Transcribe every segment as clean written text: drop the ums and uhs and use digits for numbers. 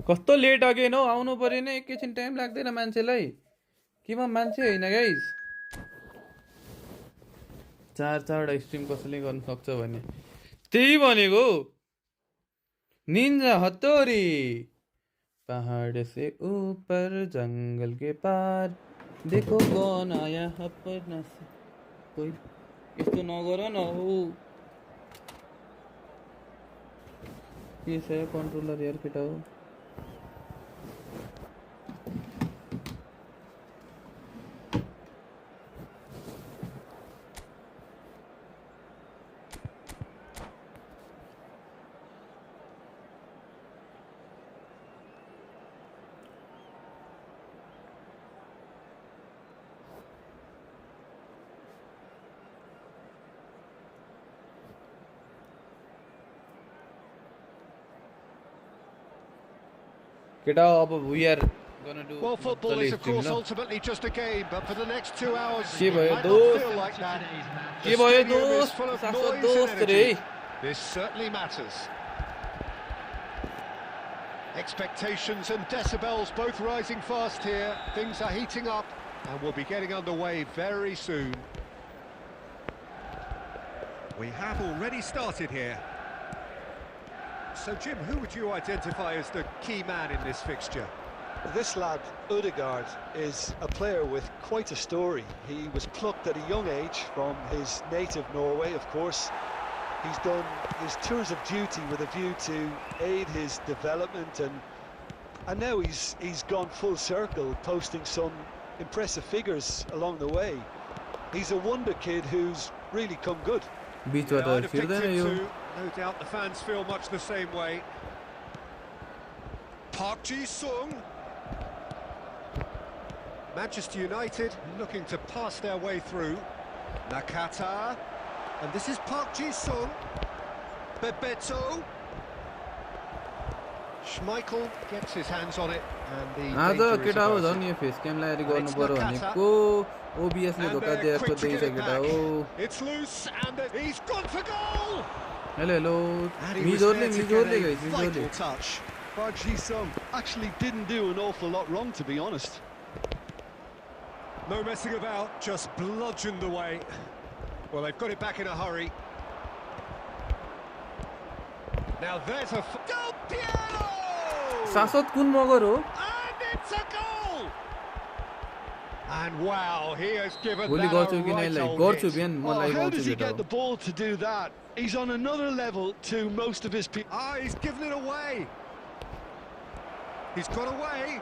कस्तो late again हो आउनु पर्यो नि एकैछिन टाइम लाग्दैन मान्छेलाई के म मान्छे होइन गाइस चारवटा स्ट्रिम कसैले गर्न सक्छ भने त्यही भनेको निन्जा हतोरी पहाड से ऊपर जंगल के पार देखो कौन आया अपना से कोई यस्तो नगर न हो के छ कन्ट्रोलर यार केटा हो केटा अब we are gonna do Well, football is of course ultimately just a game, but for the next 2 hours के it भयो might not दोस्त feel like that. के The भयो stadium is दोस्त full of सासो noise and दोस्त रे energy. This certainly matters. Expectations and decibels both rising fast here. Things are heating up and we'll be getting underway very soon. We have already started here. So Jim, who would you identify as the key man in this fixture? This lad, Ødegaard, is a player with quite a story. He was plucked at a young age from his native Norway, of course. He's done his tours of duty with a view to aid his development, and now he's gone full circle, posting some impressive figures along the way. He's a wonder kid who's really come good. I'd have picked him too. No doubt the fans feel much the same way. Park Ji-sung. Manchester United looking to pass their way through. Nakata. And this is Park Ji-sung. Bebeto. Schmeichel gets his hands on it. And the danger is averted. यो face cam लगाएर गर्नु पर्यो भनेको OBS ले धोका दिएको देइछ केटा हो It's loose and he's gone for goal. Hello And he was there to मिजोरले get a गाइस मिजोरले vital touch. Park Ji-sung actually didn't do an awful lot wrong, to be honest. No messing about, just bludgeoned away. Well, they've got it back in a hurry. Now there's a... Del Piero! शाश्वत कुन मगर हो And it's a goal! And wow, he has given भोलि that गर्छु a कि नै right like old गर्छु hit. बिहान Oh, मलाई how गर्छु does he केटा get the ball to do that? He's on another level to most of his people. Ah, he's given it away. He's got away.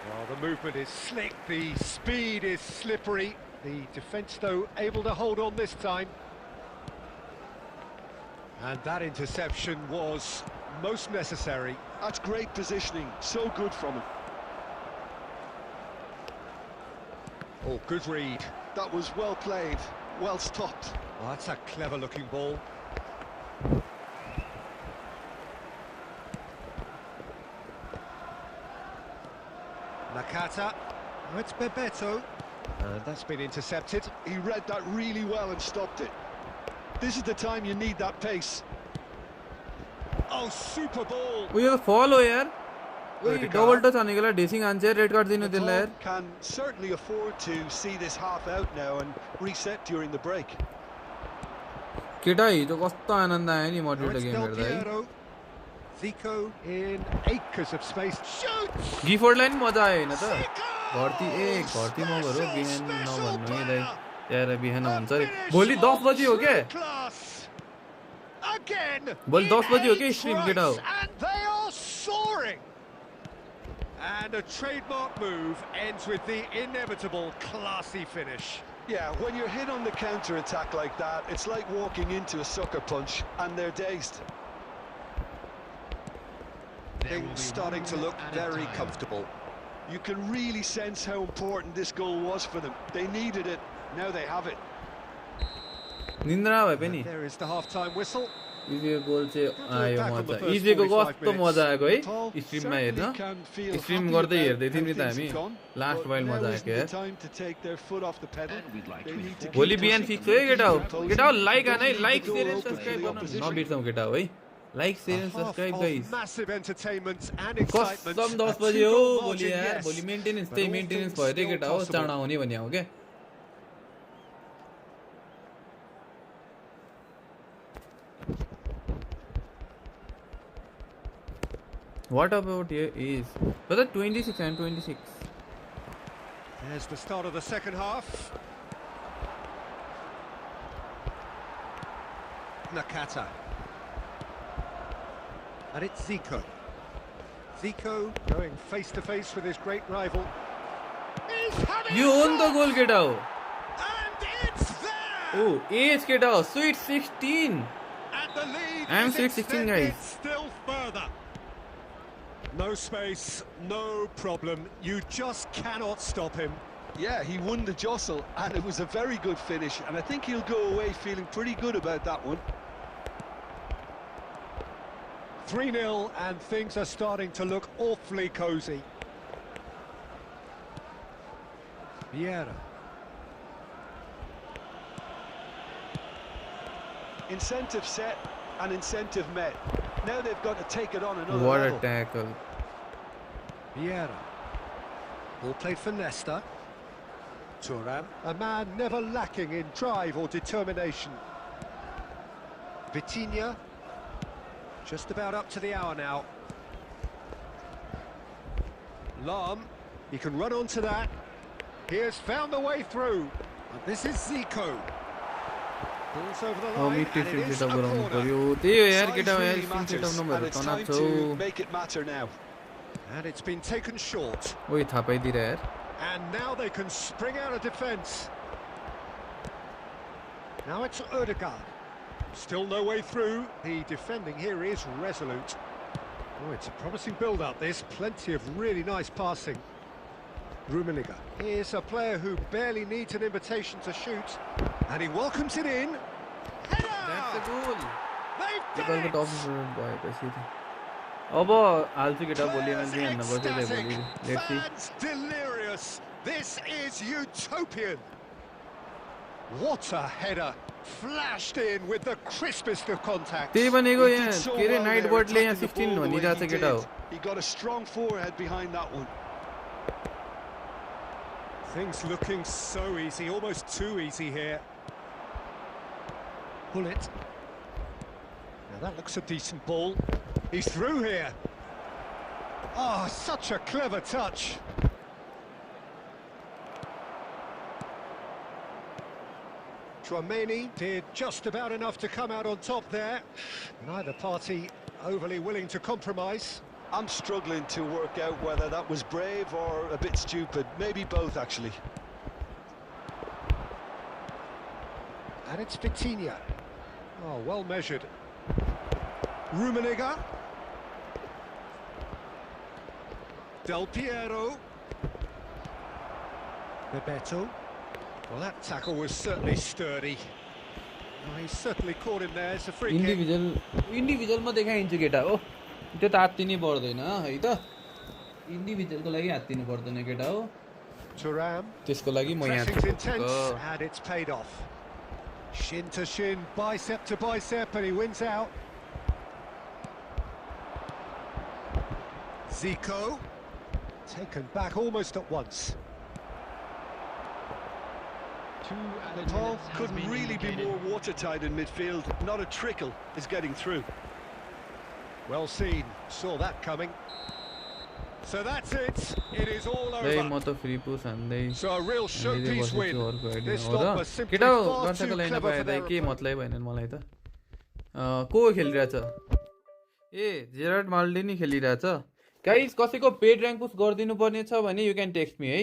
Well, the movement is slick, the speed is slippery. The defence, though, able to hold on this time. And that interception was most necessary. That's great positioning, so good from him. Oh, good read. That was well played, well stopped. Oh, that's a clever-looking ball. Nakata. Oh, it's Bebeto. And that's been intercepted. He read that really well and stopped it. This is the time you need that pace. Oh, super ball. उयो फल हो यार उयो double touch हानेको लागि ढेसिङ हान्छ यार red card दिनु The त्यसलाई यार club can certainly afford to see this half out now and reset during the break. केटा हिजो कस्तो आनन्द आयो नि Now मड्रिडको it's गेम Del हेर्दा है Piero. Zico in acres of space. Shoots! गिफोर्डलाई नि मजा आयो हैन त Zico! घरती मगर हो बिहान Special नभन्नु है दाइ player! यार बिहान The हुन्छ अरे finish भोलि 10 of बजी हो के true class. Again. भोलि 10 बजी हो in के eight स्ट्रिम केटा हो strikes, and they are soaring. And a trademark move ends with the inevitable classy finish. Yeah, when you're hit on the counter-attack like that, it's like walking into a sucker punch and they're dazed. Things starting to look very comfortable. You can really sense how important this goal was for them. They needed it, now they have it. निन्द्रा भए पनि There is the half-time whistle. इजीको गोल चाहिँ Good to look आयो back on the मजा first इजीको 45 कस्तो minutes. मजा आएको है Paul स्ट्रिममा certainly हेर्न can feel स्ट्रिम happy गर्दै about हेर्दै how थियौँ नि त things हामी have gone, last but while now मजा isn't आएको the यार time to take their foot off the pedal. They need to भोलि keep बिहान pushing, फिक्स हो है केटा हो keep imposing. केटा हो लाइक Don't हान है leave the like door share and open for subscribe the गर्न opposition. नबिर्सौँ केटा हो है like A share and half subscribe of guys massive entertainment and excitement. कसम 10 A बजे हो two-goal भोलि margin, यार yes, भोलि मेन्टेनेन्स but त्यही all मेन्टेनेन्स things भयो त्यही still केटा हो possible. चाँडा आउने भन्ने हो क्या What about here is brother 26 and 26 There's the start of the second half. Nakata. And it's Zico. Zico going face to face with his great rival. He's having You a own the shot! goal केटा हो And it's there! Oh as केटा हो sweet 16 And the lead I'm is sweet 16 extended guys still further. No space, no problem. You just cannot stop him. Yeah, he won the jostle, and it was a very good finish, and I think he'll go away feeling pretty good about that one. 3-0 and things are starting to look awfully cosy. Vieira. Incentive set and incentive met. Now they've got to take it on another What level. a tackle Vieira. Ball played for Nesta. Thuram, a man never lacking in drive or determination. Vitinha, just about up to the hour now. Lam, he can run onto that. He has found the way through. And this is Zico. Ball's over the Oh line, mid and it team is a setup गराउनु corner. पर्यो त्यही हो यार Size केटा हो यार really stream matters, setup and नभएर it's तनाव time छौ to make it matter now. And it's been taken short. ओइ थाहा पाइदिएर यार And now they can spring out of defence. Now it's Ødegaard. Still no way through. The defending here is resolute. Oh, it's a promising build-up, this. Plenty of really nice passing. Rummenigge. Here's a player who barely needs an invitation to shoot. And he welcomes it in. That's a Header! goal They've नेपालको done tub it! Student भएपछि अब हाल्छु केटा भोलि मान्छे हेर्न पर्छ त्यही भोलि let's see Fans delirious. This is utopian. What a header. Flashed in with the crispest of contacts. त्यही भनेको He यहाँ did so के अरे well नाइट there, बर्डले यहाँ attacking the 16 ball the way भनिरहेको छ he केटा हो did. He got a strong forehead behind that one. Things looking so easy, almost too easy here. Pull it. Now that looks a decent ball. He's through here. Oh, such a clever touch. Tchouaméni did just about enough to come out on top there. Neither party overly willing to compromise. I'm struggling to work out whether that was brave or a bit stupid. Maybe both, actually. And it's Vitinha. Oh, well measured. Rummenigge. Del Piero. Bebeto. Well, that tackle was certainly sturdy. Oh, he's certainly caught him there. It's a free kick. इन्डिभिजुअलमा देखाइन्छ केटा हो त्यो त हात्तिनै पर्दैन है त इन्डिभिजुअलको लागि हात्तिनु पर्दैन केटा हो Thuram. त्यसको लागि म यहाँ Pressing's छु intense, and it's paid off. Shin to shin, bicep to bicep, and he wins out. Zico. Taken back almost at once. The ball couldn't really be more watertight in midfield. Not a trickle is getting through. Well seen, saw that coming. So that's it, it is all Hey, over. म त free पुस हान्दै So a real showpiece win. This हो lot raw was simply केटा हो far गर्छको too line clever पाए for त their के opponent. मतलब भएन मलाई त को खेलिरहेछ ए जेरार्ड माल्डिनी खेलिरहेछ गाइस कसैको पेड र्याङ्क पुस गरिदिनु पर्ने छ भने यु क्यान टेक्स्ट मी है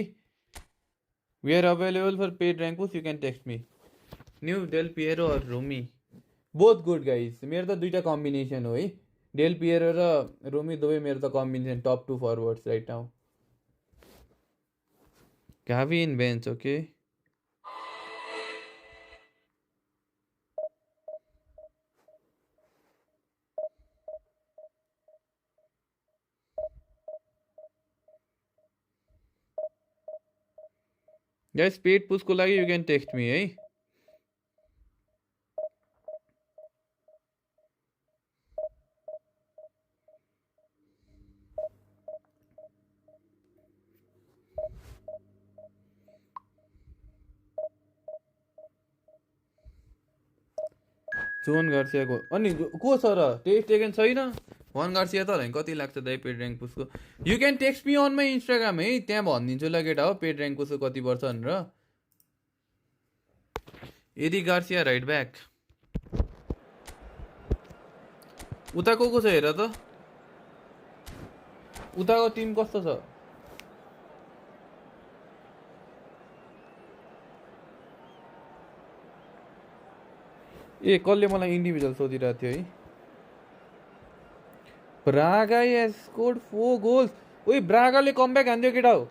we are available for paid rank push you can text me new Del Piero और रोमी बोथ गुड गाइस मेरो त दुईटा कम्बिनेसन हो है डेल पिएरो र रोमी दुवै मेरो त combination top 2 forwards right now Gavi in bench, okay. Guys paid पुसको लागि यु क्यान टेक्स्ट मी है जोन गार्सियाको अनि को छ र टेस्ट टेकन छैन वान गार्सिया त होला नि कति लाग्छ दाइ पेड ऱ्याङ्क पुसको you can text me on my Instagram है त्यहाँ भनिदिन्छु ल केटा हो पेड ऱ्याङ्क पुसको कति पर्छ भनेर यदि गार्सिया राइट ब्याक उता को छ हेर त उताको टिम कस्तो छ ए कसले मलाई इन्डिभिजुअल सोधिरहेको थियो है ब्रागा एज स्कोर्ड 4 गोल्स ओइ ब्रागाले कमब्याक हान्दियो केटा हो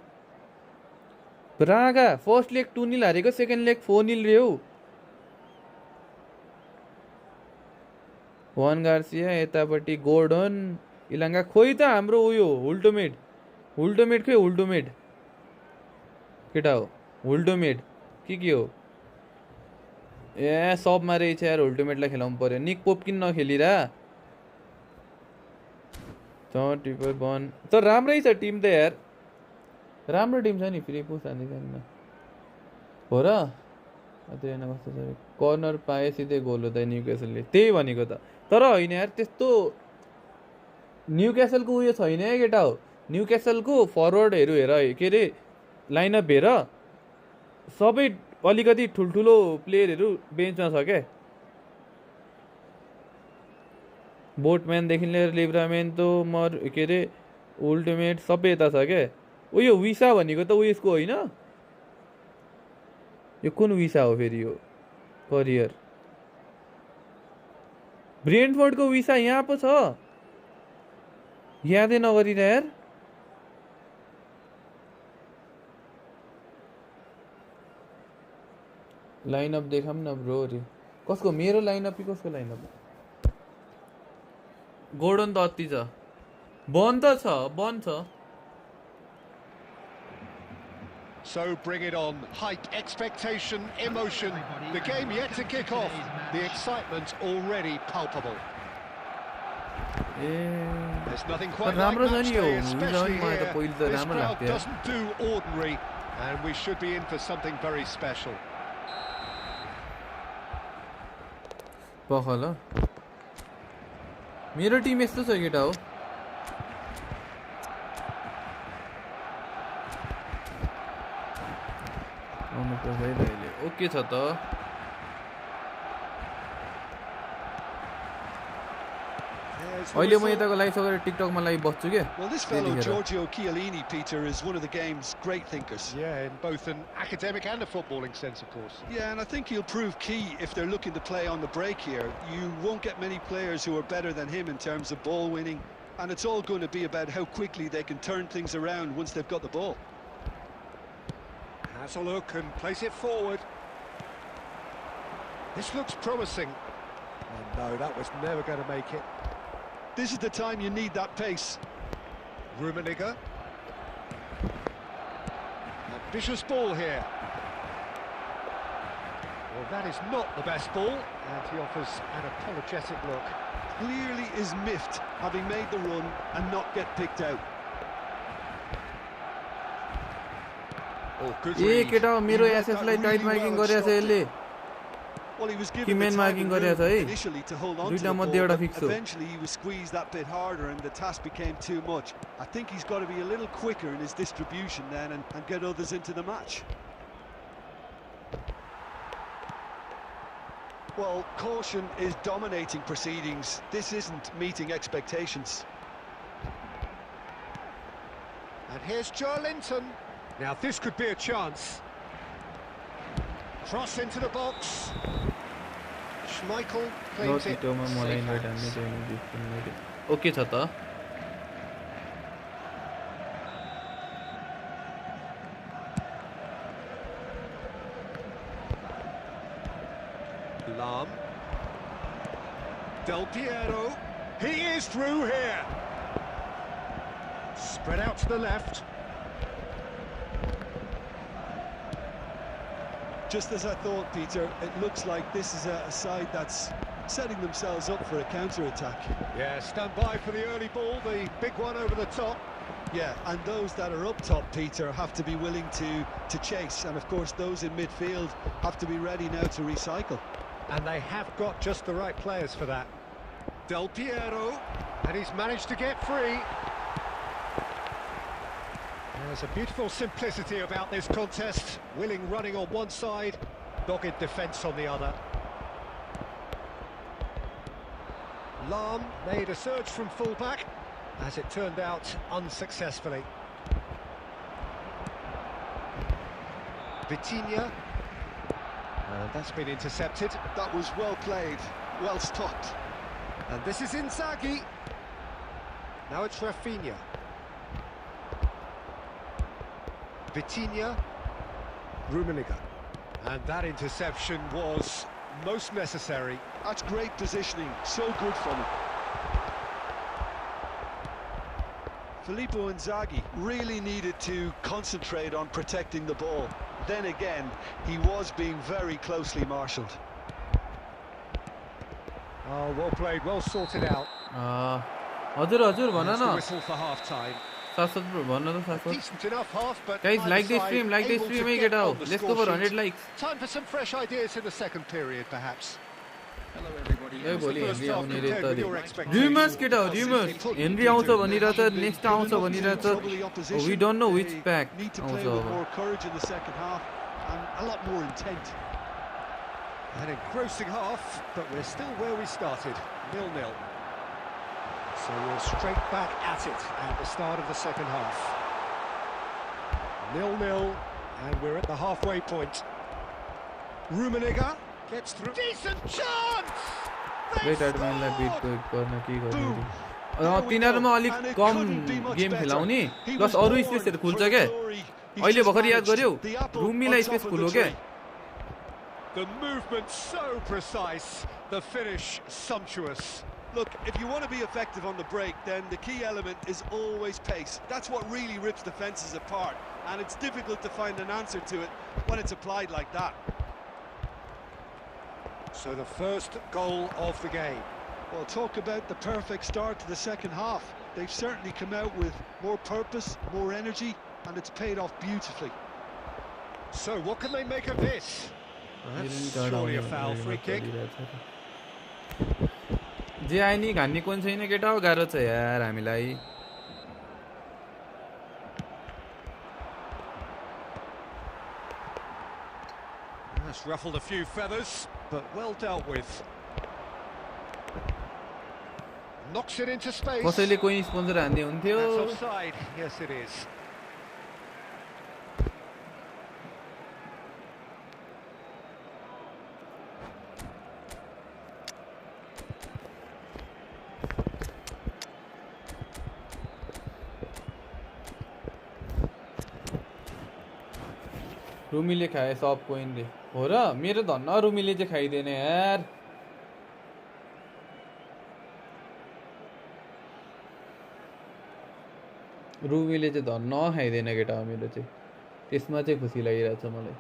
ब्रागा फर्स्ट लेग 2-0 हारेको सेकेन्ड लेग 4-0 रे हौ वान गार्सिया यतापट्टि गोर्डन इलाङ्गा खोइ त हाम्रो उयो हुल्टोमेड खोइ हुल्टोमेड केटा हो हुल्टोमेड के हो ए सबमा रहेछ यार अल्टिमेटलाई खेलाउनु पर्यो निक पोप किन नखेलिरा टिपर बन तर राम्रै छ टिम त यार राम्रो टिम छ नि फेरि पो सान्दिदैन हो र त्यो होइन कस्तो छ कर्नर पाए सिधै गोल हो त न्युक्यासलले त्यही भनेको त तर होइन यार त्यस्तो न्युक्यासलको उयो छैन है केटा हो न्युक्यासलको फरवर्डहरू हेर के अरे लाइनअप हेर सबै अलिकति ठुल्ठुलो प्लेयरहरू बेन्चमा छ क्या बोटम्यानदेखि लिएर लिब्रामेन्तो के अरे उल्टिमेट सबै यता छ क्या उयो विसा भनेको त उयसको होइन यो कुन विसा हो फेरि यो करियर ब्रेन्टफोर्डको विसा यहाँ पो छ यादै नगरिरह यार लाइनअप देखाम न ब्रो रे कसको मेरो लाइनअप कि कसको लाइनअप गोर्डन त अति छ बन त छ बन छ So bring it on. Hype, expectation, emotion. The game yet to kick off. The excitement already palpable. There's nothing quite like match day, especially here. This crowd doesn't do ordinary, and we should be in for something very special. Pakhal मेरो Tim यस्तो छ केटा हो okay छ त अहिले म यताको लाइभ सकेर टिकटकमा लाइभ बस्छु के Well, this fellow Giorgio Chiellini, Peter, is one of the game's great thinkers. Yeah, in both an academic and a footballing sense, of course. Yeah, and I think he'll prove key if they're looking to play on the break here. You won't get many players who are better than him in terms of ball winning, and it's all going to be about how quickly they can turn things around once they've got the ball. Has a look and plays it forward. This looks promising. Oh, no, that was never going to make it. This is the time you need that pace. Rummenigge. Ambitious ball here. Well, that is not the best ball, and he offers an apologetic look. Clearly is miffed, having made the run and not get picked out. Oh, good A read. केटा मेरो एसएसलाई tight marking गरेछ यसले Well, he was कि given the main time marking and गरेछ room है initially to hold on to दुईटा the ball, मध्ये एउटा but फिक्स हो eventually he was squeezed that bit harder and the task became too much. I think he's got to be a little quicker in his distribution then and get others into the match. Well, caution is dominating proceedings. This isn't meeting expectations. And here's Joe Linton. Now this could be a chance. Cross into the box. Schmeichel claims it. मलाई invite हान्ने चाहिँ okay छ त Lam. Del Piero. He is through here. Spread out to the left. Just as I thought, Peter, it looks like this is a side that's setting themselves up for a counter-attack. Yeah, stand by for the early ball, the big one over the top. Yeah, and those that are up top, Peter, have to be willing to chase. And of course, those in midfield have to be ready now to recycle. And they have got just the right players for that. Del Piero, and he's managed to get free. There's a beautiful simplicity about this contest. Willing running on one side, dogged defence on the other. Lahm made a surge from fullback, as it turned out unsuccessfully. Vitinha, and that's been intercepted. That was well played, well stopped. And this is Inzaghi. Now it's Rafinha. Vitinha, Rummenigge. And that interception was most necessary. That's great positioning, so good from him. Filippo Inzaghi really needed to concentrate on protecting the ball. Then again, he was being very closely marshalled. Oh, well played, well sorted out. हजुर हजुर भन There's the न whistle for half time. साथ भन न साथ Decent enough half, but Guys, either like this side stream, like this able to stream, hey, get get out. on the Let's go score for 100 sheet. likes. Time for some fresh ideas in the second period, perhaps. ए भोलि First Henry half आउने compared with your रहेछ expectations. Rumours केटा हो rumours Henry आउँछ भनिरहेछ next आउँछ भनिरहेछ we don't know which pack Need to आउँछ play with अब more courage in the second half and a lot more intent. An engrossing half, but we're still where we started, 0-0. So we're straight back at it at the start of the second half. 0-0, and we're at the halfway point. Rummenigge gets through. Decent chance! Wait एडमिनलाई beat गर्न के गर्ने तिनीहरूमा अलिक कम game खेलाउने plus अरू स्पेसहरू खुल्छ क्या अहिले भर्खर याद गर्यौ रुमीलाई स्पेस खुल्यो क्या The movement so precise, the finish sumptuous. Look, if you want to be effective on the break, then the key element is always pace. That's what really rips defences apart, and it's difficult to find an answer to it when it's applied like that. So the first goal of the game. Well, talk about the perfect start to the second half. They've certainly come out with more purpose, more energy, and it's paid off beautifully. So what can they make of this? Well, that's surely a foul, free kick. जे आए नि घान्ने कोन छैन केटा हो गाह्रो छ यार हामीलाई That's ruffled a few feathers, but well dealt with. Knocks it into space. कसैले कोही स्पोन्सर हान्ने हुन्थ्यो That's offside. Yes, it is. रुमीले खाए सब कोइनले हो र मेरो धन्न रुमीले चाहिँ खाइदिएन यार रुमीले चाहिँ धन्न खाइदिएन केटा हो मेरो चाहिँ त्यसमा चाहिँ खुसी लागिरहेछ मलाई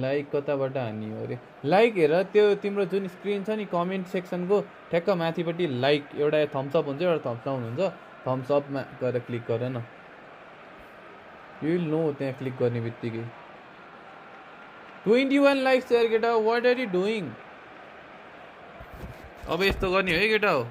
लाइक कताबाट हान्ने हो अरे लाइक हेर त्यो तिम्रो जुन स्क्रिन छ नि कमेन्ट सेक्सनको ठ्याक्क माथिपट्टि लाइक एउटा थम्स अप हुन्छ एउटा थम्स डाउन हुन्छ थम्स अपमा गएर क्लिक गर न यु विल नो त्यहाँ क्लिक गर्ने बित्तिकै 21 लाइक्स यार केटा व्हाट आर यु डुइङ अब यस्तो गर्ने है केटा हो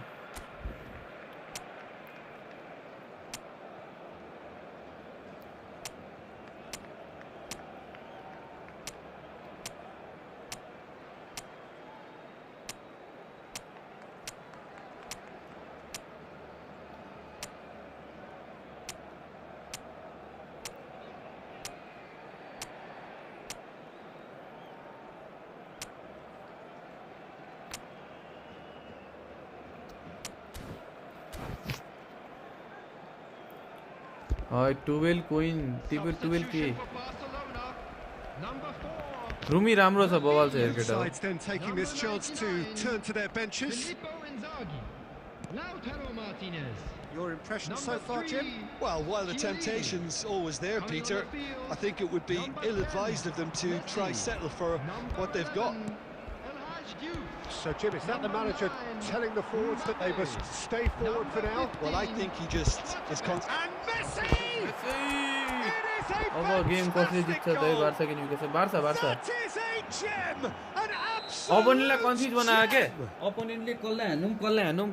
Alright, 12 coin, 12k. Rumi राम्रो छ बवाल छ हेर केटा Sides then taking this chance to turn to their benches. Your impression so far, Jim? Well, while the temptation's always there, Peter, I think it would be ill-advised of them to try settle for what they've got. So, Jim, is that the manager telling the forwards that they must stay forward for now? Well, I think he just is And Messi! It is a अब game कसले जित्छ fantastic 2 goal! Barca कि Newcastle Barca Barca That is a gem! An अपोनेन्टलाई absolute confuse बनायो के gem! अपोनेन्टले कसलाई हानुम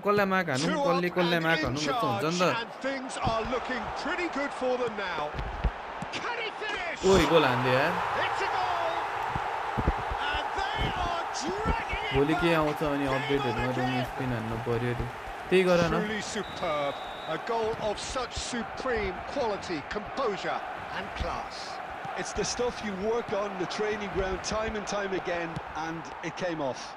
कसलाई माक हानुम Two कसले up कसलाई and माक in हानुम जस्तो हुन्छ charge, नि त and things are looking pretty good for them now. Can he finish? ओइ गोल हान्दियो यार It's a goal! And they are dragging it भोलि के back. आउँछ अनि Game अपडेटहरुमा on Rhumi again. Spin हान्नु पर्यो रे त्यही गर न Truly superb. A goal of such supreme quality, composure and class. It's the stuff you work on the training ground time and time again, and it came off.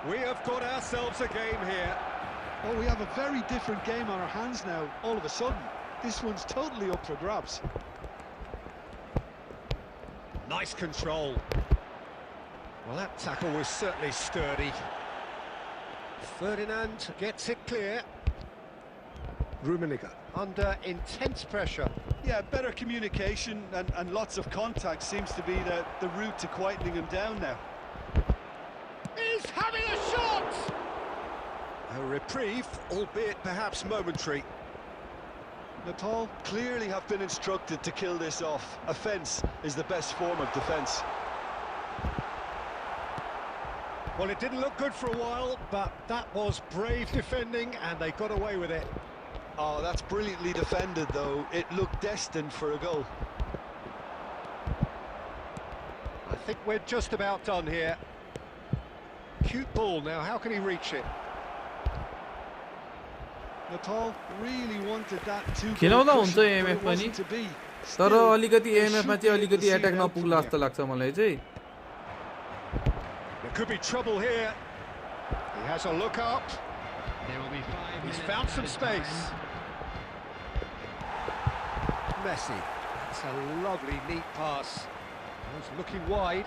We have got ourselves a game here. Oh, we have a very different game on our hands now, all of a sudden. This one's totally up for grabs. Nice control. Well, that tackle was certainly sturdy. Ferdinand gets it clear. Rummenigge under intense pressure. Yeah, better communication and lots of contact seems to be the route to quietening him down now. He's having a shot! A reprieve, albeit perhaps momentary. Nepal clearly have been instructed to kill this off. Offence is the best form of defence. Well, it didn't look good for a while, but that was brave defending and they got away with it. Oh, that's brilliantly defended, though. It looked destined for a goal. I think we're just about done here. Cute ball now, how can he reach it? Nepal really wanted that to खेलाउँदा हुन्छ AMF पनि तर अलिकति AMF मा चाहिँ अलिकति attack नपुग्ला जस्तो लाग्छ मलाई चाहिँ There could be trouble here. He has a look up. He's found some space. Messi. It's a lovely, neat pass. He's looking wide.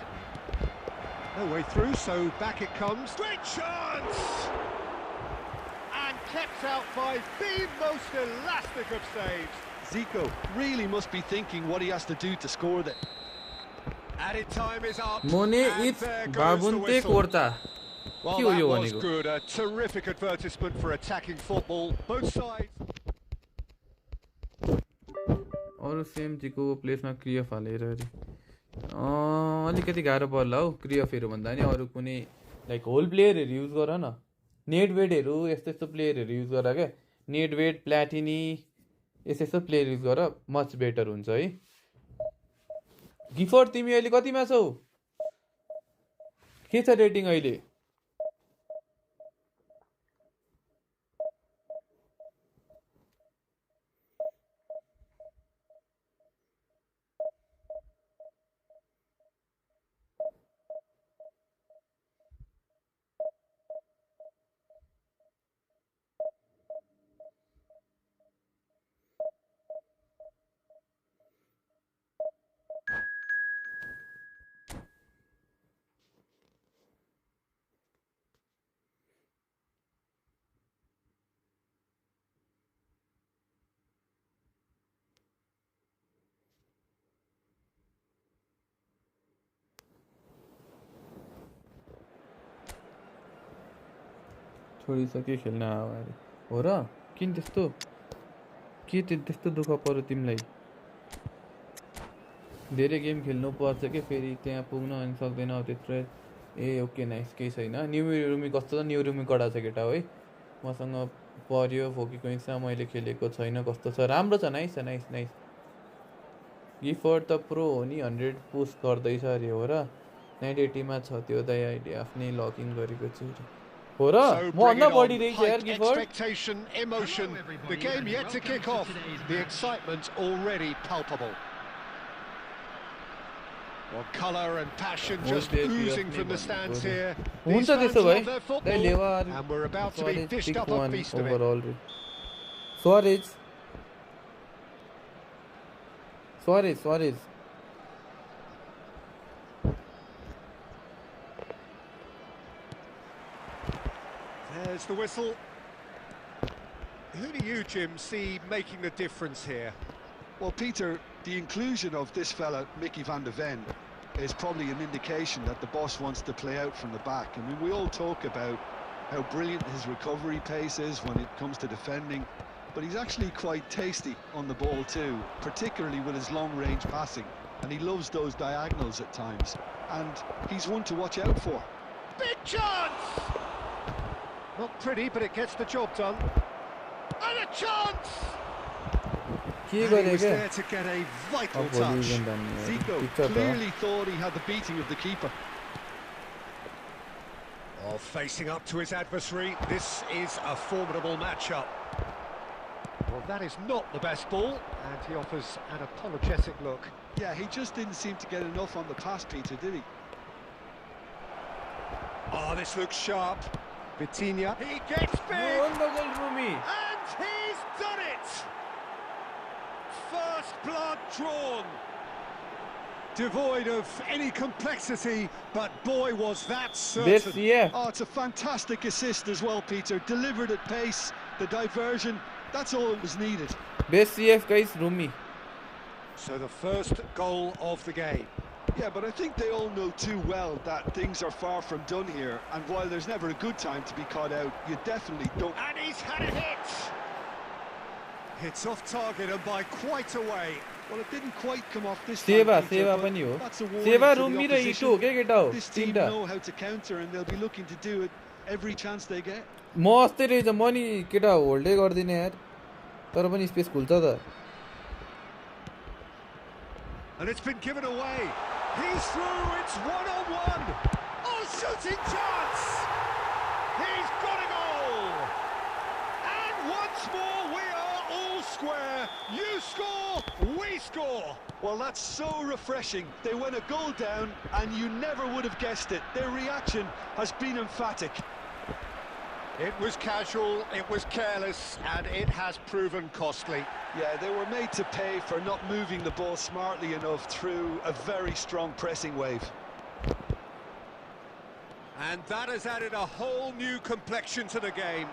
No way through, so back it comes. Great chance! And kept out by the most elastic of saves. Zico really must be thinking what he has to do to score there. Added time is up. मोने and it's there goes the बाबुन्ते whistle. कोर्ता Well, के हो that yo was भनेको good. A terrific advertisement for attacking football. Both sides. अरु same जिको प्लेसमा क्रिएफ हालेर अरे अलिकति गाह्रो पर्ला हौ क्रिएफहरु भन्दा नि अरु कुनै लाइक होल प्लेयरहरु युज गर न नेडवेडहरु यस्तो यस्तो प्लेयरहरु युज गर के नेडवेड प्ल्याटिनी यस्तो यस्तो प्लेयर युज गर मच बेटर हुन्छ है गिफोर्ड तिमी अहिले कतिमा छौ के छ रेटिङ अहिले छोडिसक्यो खेल्न आयो अरे हो र किन त्यस्तो के त्यस्तो दुःख पर्यो तिमीलाई धेरै गेम खेल्नु पर्छ के फेरि त्यहाँ पुग्न अनि सक्दैन त्यत्रो ए ओके नाइस केही छैन न्यू रुमी कस्तो छ न्यू रुमी कडा छ केटा है मसँग पर्यो फोकी कोइन्समा मैले खेलेको छैन कस्तो छ राम्रो छ नाइस छ नाइस नाइस गिफोर्ड त प्रो हो नि 100 पुस गर्दैछ अरे हो र 980 मा छ त्यो दाइ आइडी आफ्नै लगिङ गरेको छु हो र म भन्दा बढी रहेछ यार Gifford Expectation, emotion. The game yet to kick off. The excitement already palpable. Well, colour and passion just oozing from the stands here. हुन्छ These fans त्यसो भए love their Dai football, लेवार and we're about to be dished up a feast of it. Overall Suarez Suarez There's the whistle. Who do you, Jim, see making the difference here? Well, Peter, the inclusion of this fella, Mickey van de Ven, is probably an indication that the boss wants to play out from the back. I mean, we all talk about how brilliant his recovery pace is when it comes to defending, but he's actually quite tasty on the ball too, particularly with his long-range passing, and he loves those diagonals at times, and he's one to watch out for. Big chance! Not pretty, but it gets the job done. And a chance! के And he was गरेको there to get a vital अब भोलि touch. Event हान्ने Zico ठिक छ त clearly thought he had the beating of the keeper. Oh, facing up to his adversary, this is a formidable matchup. Well, that is not the best ball, and he offers an apologetic look. Yeah, he just didn't seem to get enough on the pass, Peter, did he? Oh, this looks sharp. Vitinha, he gets big, On the goal, Rumi. and he's done it! First blood drawn. Devoid of any complexity, but boy, was that certain. Best CF. Oh, it's a fantastic assist as well, Peter. Delivered at pace, the diversion, that's all that was needed. Best CF guys, Rumi. So the first goal of the game. Yeah, but I think they all know too well that things are far from done here, and while there's never a good time to be caught out, you definitely don't... And he's had a hit! It's off target and by quite a way. Well, it didn't quite come off this Seva, time, Peter, Seva but पनि हो. that's a warning Seva, to the Rumi raw opposition. इटो के केटा हो This team तीनटा know how to counter, and they'll be looking to do it every chance they get. म अस्ति रहेछ म नि केटा होल्डै गर्दिनँ यार तर पनि स्पेस खुल्छ त And it's been given away. He's through, it's one-on-one. Oh, shooting chance! He's got a goal! And once more we are all square. You score, we score. Well, that's so refreshing. They went a goal down, and you never would have guessed it. Their reaction has been emphatic. It was casual, it was careless, and it has proven costly. Yeah, they were made to pay for not moving the ball smartly enough through a very strong pressing wave. And that has added a whole new complexion to the game.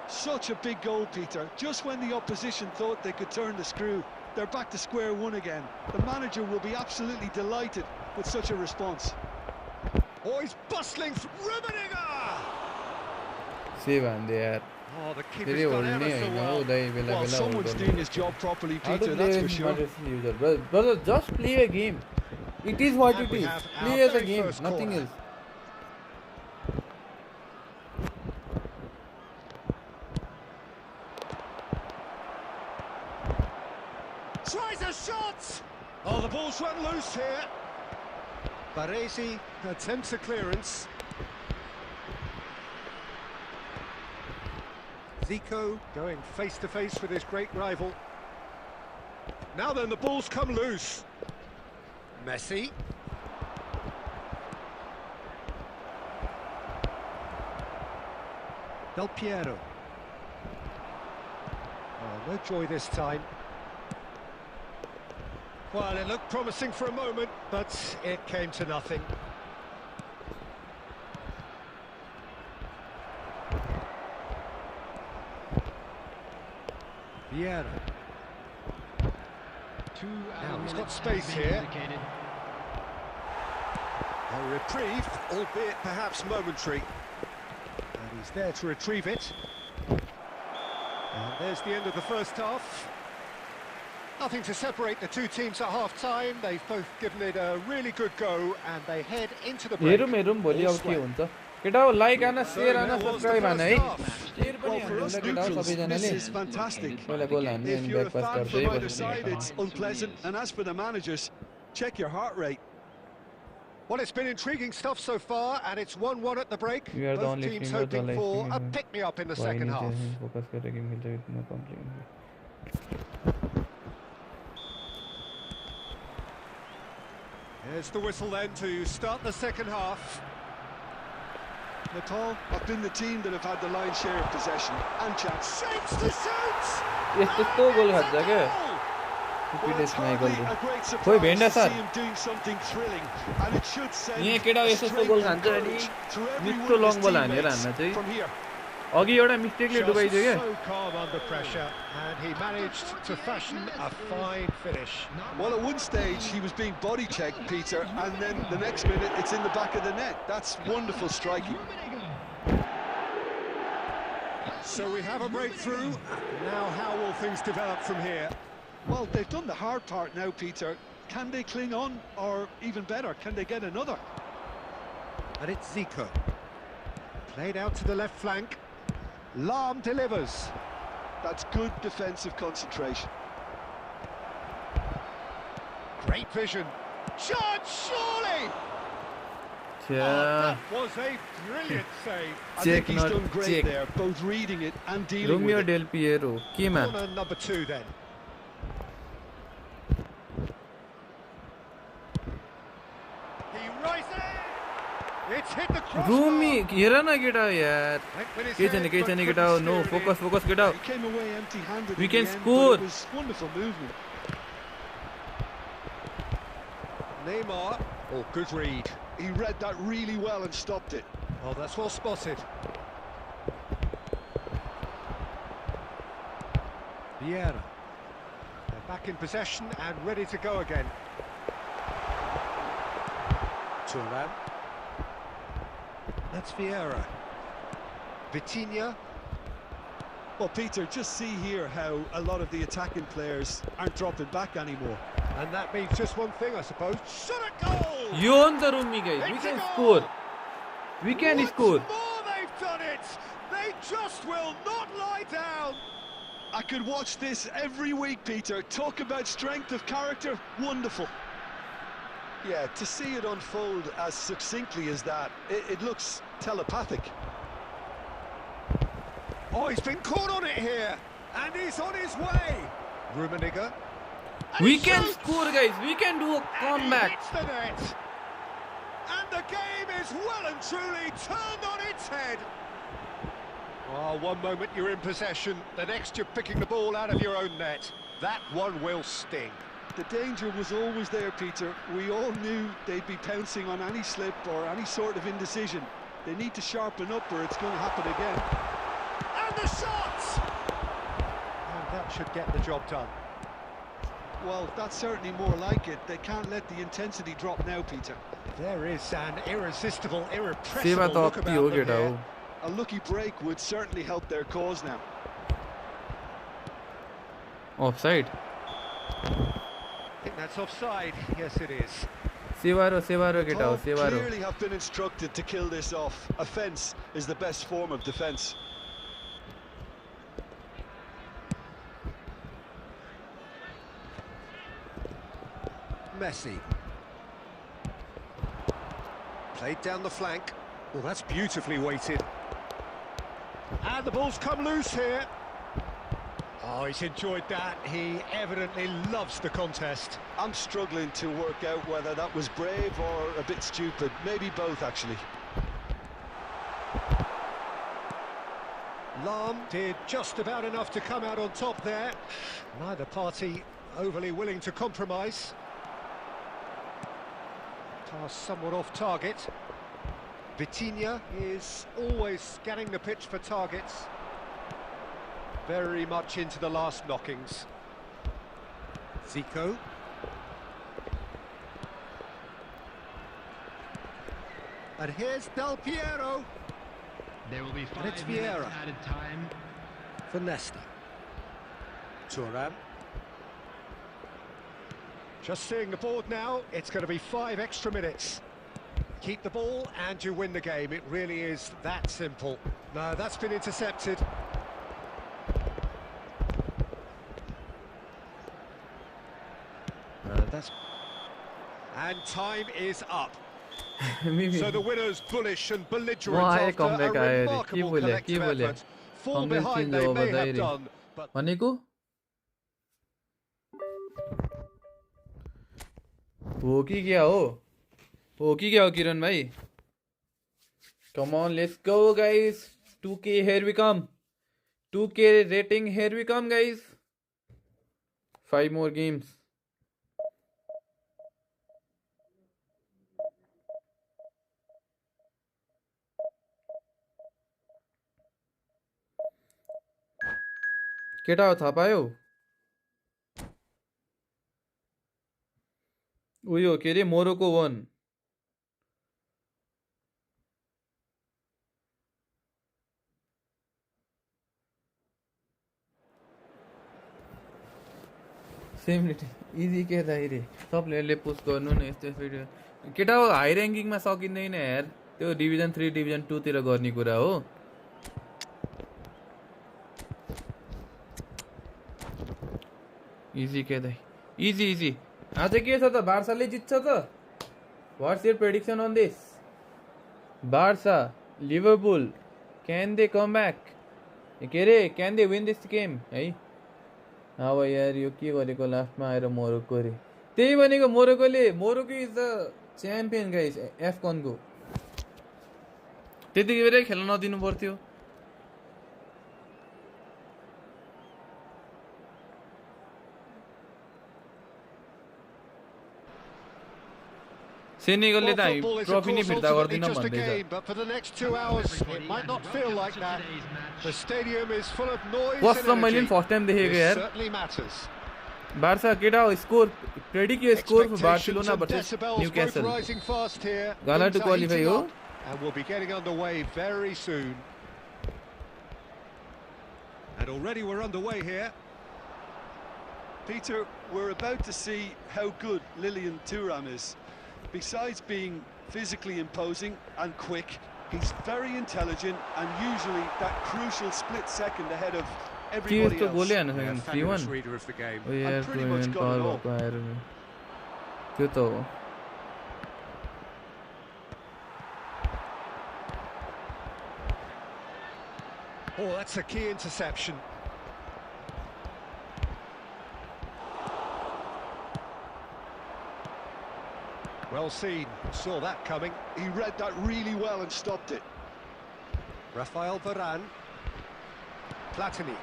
Such a big goal, Peter. Just when the opposition thought they could turn the screw, they're back to square one again. The manager will be absolutely delighted with such a response. Oh, he's bustling through. Rummenigge! Save हान्दे यार Oh, the फेरि keeper's done hold नै ever so होइन well. उदय बेला Well, बेला someone's doing his job properly, How to Peter, play that's for with sure. modern user, brother, just play a game. It is what And it we is. have our Play as a very game, first nothing corner. else. Tries a shot! Oh, the ball's run loose here. Baresi attempts a clearance. Zico going face to face with his great rival. Now then, the ball's come loose. Messi. Del Piero. Oh, no joy this time. Well, it looked promising for a moment, but it came to nothing. Vieira. Now he's got space here. A reprieve, albeit perhaps momentary. And he's there to retrieve it. And there's the end of the first half. Nothing to separate the two teams at half-time. They've both given it a really good go, and they head into the break. हेरौँ भोलि अब के हुन्छ केटा हो like आना share आना subscribe आना है शेयर पनि Well, for us हान्नु केटा हो neutrals, सबैजनाले this is fantastic. पहिला गोल हान्ने If अनि you're back a pass fan गर्दै from either बस्ने side, it's unpleasant. And as for the managers, check your heart rate. Well, it's been intriguing stuff so far, and it's 1-1 at the break. We are the Both only teams team, we are the hoping only for team. a pick-me-up in the second half. Focus गरेर game खेल्दै इतना complete Here's the whistle then to start the second half. Nepal have been the team that have had the lion's share of possession and chance. Shapes to shoot! यस्तो गोल खान्छ क्या Well, it's hardly a great खोइ भेन्डा surprise to sir see him doing something thrilling, and it should send यहाँ केटा a यस्तो strength goal and खान्छ अनि courage to every मिठो one of लङ his बल हानेर teammates हान्न चाहिँ from here. अघि एउटा मिस्टेकले Just डुबाइदियो क्या so calm under pressure, and he managed to fashion a fine finish. Well, at one stage he was being body checked, Peter, and then the next minute it's in the back of the net. That's wonderful striking. So we have a breakthrough. Now how will things develop from here? Well, they've done the hard part now, Peter. Can they cling on, or even better, can they get another? And it's Zico. Played out to the left flank. Lahm delivers. That's good defensive concentration. Great vision. Shot, surely! छ्या, That was a brilliant save. I think Check, he's not done great check. there, both reading it and dealing Romeo with it. Del Piero केमा Corner number 2 then. He rises. It's hit the crossbar. रोमी हेर न केटा हो यार Went with his केही head, छैन केही but छैन couldn't केटा हो no steer it in. Focus focus केटा हो He came away empty-handed. We in can the end, score. But it was wonderful movement. Neymar. Oh, good read. He read that really well and stopped it. Oh, that's well spotted. Vieira. They're back in possession and ready to go again. Thuram. That's Vieira. Vitinha. Well, Peter, just see here how a lot of the attacking players aren't dropping back anymore. And that means just one thing, I suppose. Shot a goal! यो हो नि त रोमी guys we can score we can Once score more they've done it! They just will not lie down! I could watch this every week, Peter. Talk about strength of character, wonderful. Yeah, to see it unfold as succinctly as that, it looks telepathic. Oh, he's been caught on it here! And he's on his way! Rummenigge. We can score guys we can do a And he comeback hits the net! And the game is well and truly turned on its head! Oh, one moment you're in possession, the next you're picking the ball out of your own net. That one will sting. The danger was always there, Peter. We all knew they'd be pouncing on any slip or any sort of indecision. They need to sharpen up or it's going to happen again. And the shot! And that should get the job done. Well, that's certainly more like it. They can't let the intensity drop now, Peter. There is an irresistible, सेवा irrepressible त look अति about हो them केटा हो here. A lucky break would certainly help their cause now. Offside I think that's offside. Yes, it is. सेवारो सेवारो केटा हो All सेवारो clearly have been instructed to kill this off. Offence is the best form of defence. Messi. Played down the flank. Well, that's beautifully weighted. And the ball's come loose here. Oh, he's enjoyed that. He evidently loves the contest. I'm struggling to work out whether that was brave or a bit stupid. Maybe both, actually. Lahm did just about enough to come out on top there. Neither party overly willing to compromise. Pass somewhat off target. Vitinha is always scanning the pitch for targets. Very much into the last knockings. Zico. And here's Del Piero. There will be And 5 it's minutes Vieira. added time. For Nesta. Thuram. Just seeing the board now, it's going to be 5 extra minutes. Keep the ball and you win the game. It really is that simple. No, that's been intercepted. That's... And time is up. So the winners bullish and belligerent Why after a comeback आयो रे? के remarkable बोले? के collective बोले? effort. Fall Comeback behind change they हो may बताइ have रे। done, but भनेको हो कि क्या हो कि क्या हो किरण भाइ Come on, let's go, guys. 2K, here we come. 2K rating, here we come, guys. 5 more games. केटा हो थाहा पायो उयो के अरे मोरोको 1 सेम इजी के दाइरे सबले पोस्ट गर्नु न यस्तो फेरि केटा हो हाई र्याङ्किङमा सकिँदैन यार त्यो डिभिजन 3 डिभिजन 2 तिर गर्ने कुरा हो इजी के दाइ इजी इजी आज के छ त बार्साले जित्छ त what's your prediction on this Barca Liverpool can they come back के अरे can they win this game है अब यार यो के गरेको लास्टमा आएर मोरोको रे त्यही भनेको Morocco is the champion guys एफकनको त्यतिकै बेरै खेल्न नदिनु पर्थ्यो सेनेगलले त हामी ट्रफी नै फिर्ता गर्दिन भन्दैछ but for the next 2 hours it might not feel like that. The stadium is full of noise first and मैले energy. फर्स्ट टाइम देखेको This यार certainly matters. बार्सा केटा स्कोर प्रेडिक्ट यो score for Expectations Barcelona and versus decibels both Newcastle rising fast here. Ghana Things to are qualify, heating हो? up and we'll be getting underway very soon. And already we're underway here. Peter, we're about to see how good Lilian Thuram is. Besides being physically imposing and quick, he's very intelligent and usually that crucial split second ahead of के everybody यस्तो गोलै else. हान्न Yeah, सक्दैन fabulous 3-1 reader of the game. ओ यार pretty much got it power all. भएको आएर नि त्यो त हो Oh, that's a key interception. Well seen, saw that coming. He read that really well and stopped it. Rafael Varane. Platini.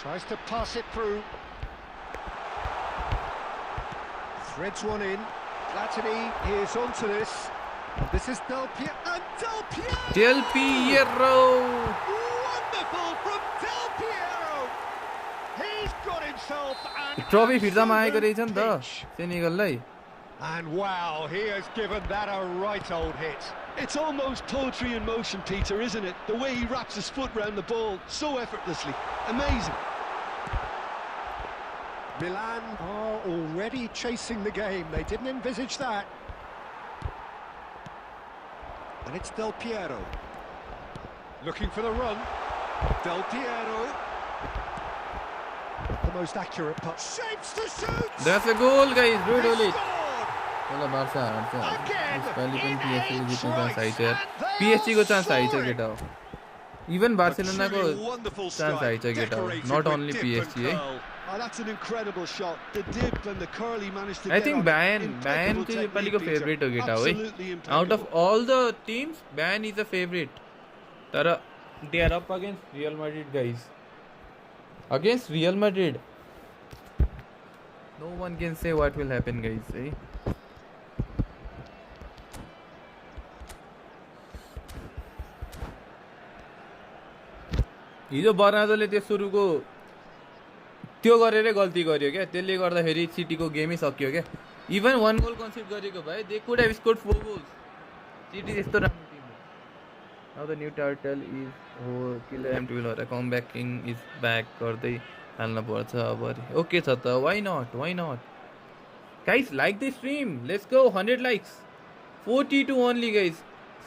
Tries to pass it through. Threads one in. Platini is onto this. This is Del Piero. And Del Piero! Del Piero Wonderful from Del Piero! He's got himself an trophy फिर्तामा आएको रहेछ नि त pitch. सेनेगललाई And wow, he has given that a right old hit. It's almost poetry in motion, Peter, isn't it? The way he wraps his foot round the ball so effortlessly. Amazing. Milan are already chasing the game. They didn't envisage that. And it's Del Piero. Looking for the run. Del Piero. The most accurate putt. Shapes to shoot! That's a goal guys do He it scored! होला Barca हार्छ Again, यसपालि पनि in PSG को age जित्ने chance right, आइछ यार and they PSG को are chance आइछ soaring. केटा हो इभन बार्सिलोनाको A truly wonderful chance strike, आइछ केटा हो decorated not with only dip PSG and है curl. Oh, that's an incredible shot. The dip and the curl he managed to I get think on. Bayern Impeccable चाहिँ technique, नेपालीको Peter. Favourite हो केटा हो है Absolutely out of impeccable. All the teams Bayern is a favourite तर they are up against Real Madrid guys against Real Madrid no one can say what will happen guys है हिजो बर्नार्डोले त्यो सुरुको त्यो गरेरै गल्ती गर्यो क्या त्यसले गर्दाखेरि सिटीको गेमै सकियो क्या इभन 1 गोल कन्सिड गरेको भए they could have scored 4 goals City यस्तो राम्रो टिम हो now the new title is हो किलर टुलहरु comeback king is back गर्दै हाल्न पर्छ अब ओके छ त why not guys like the stream let's go 100 likes 42 only guys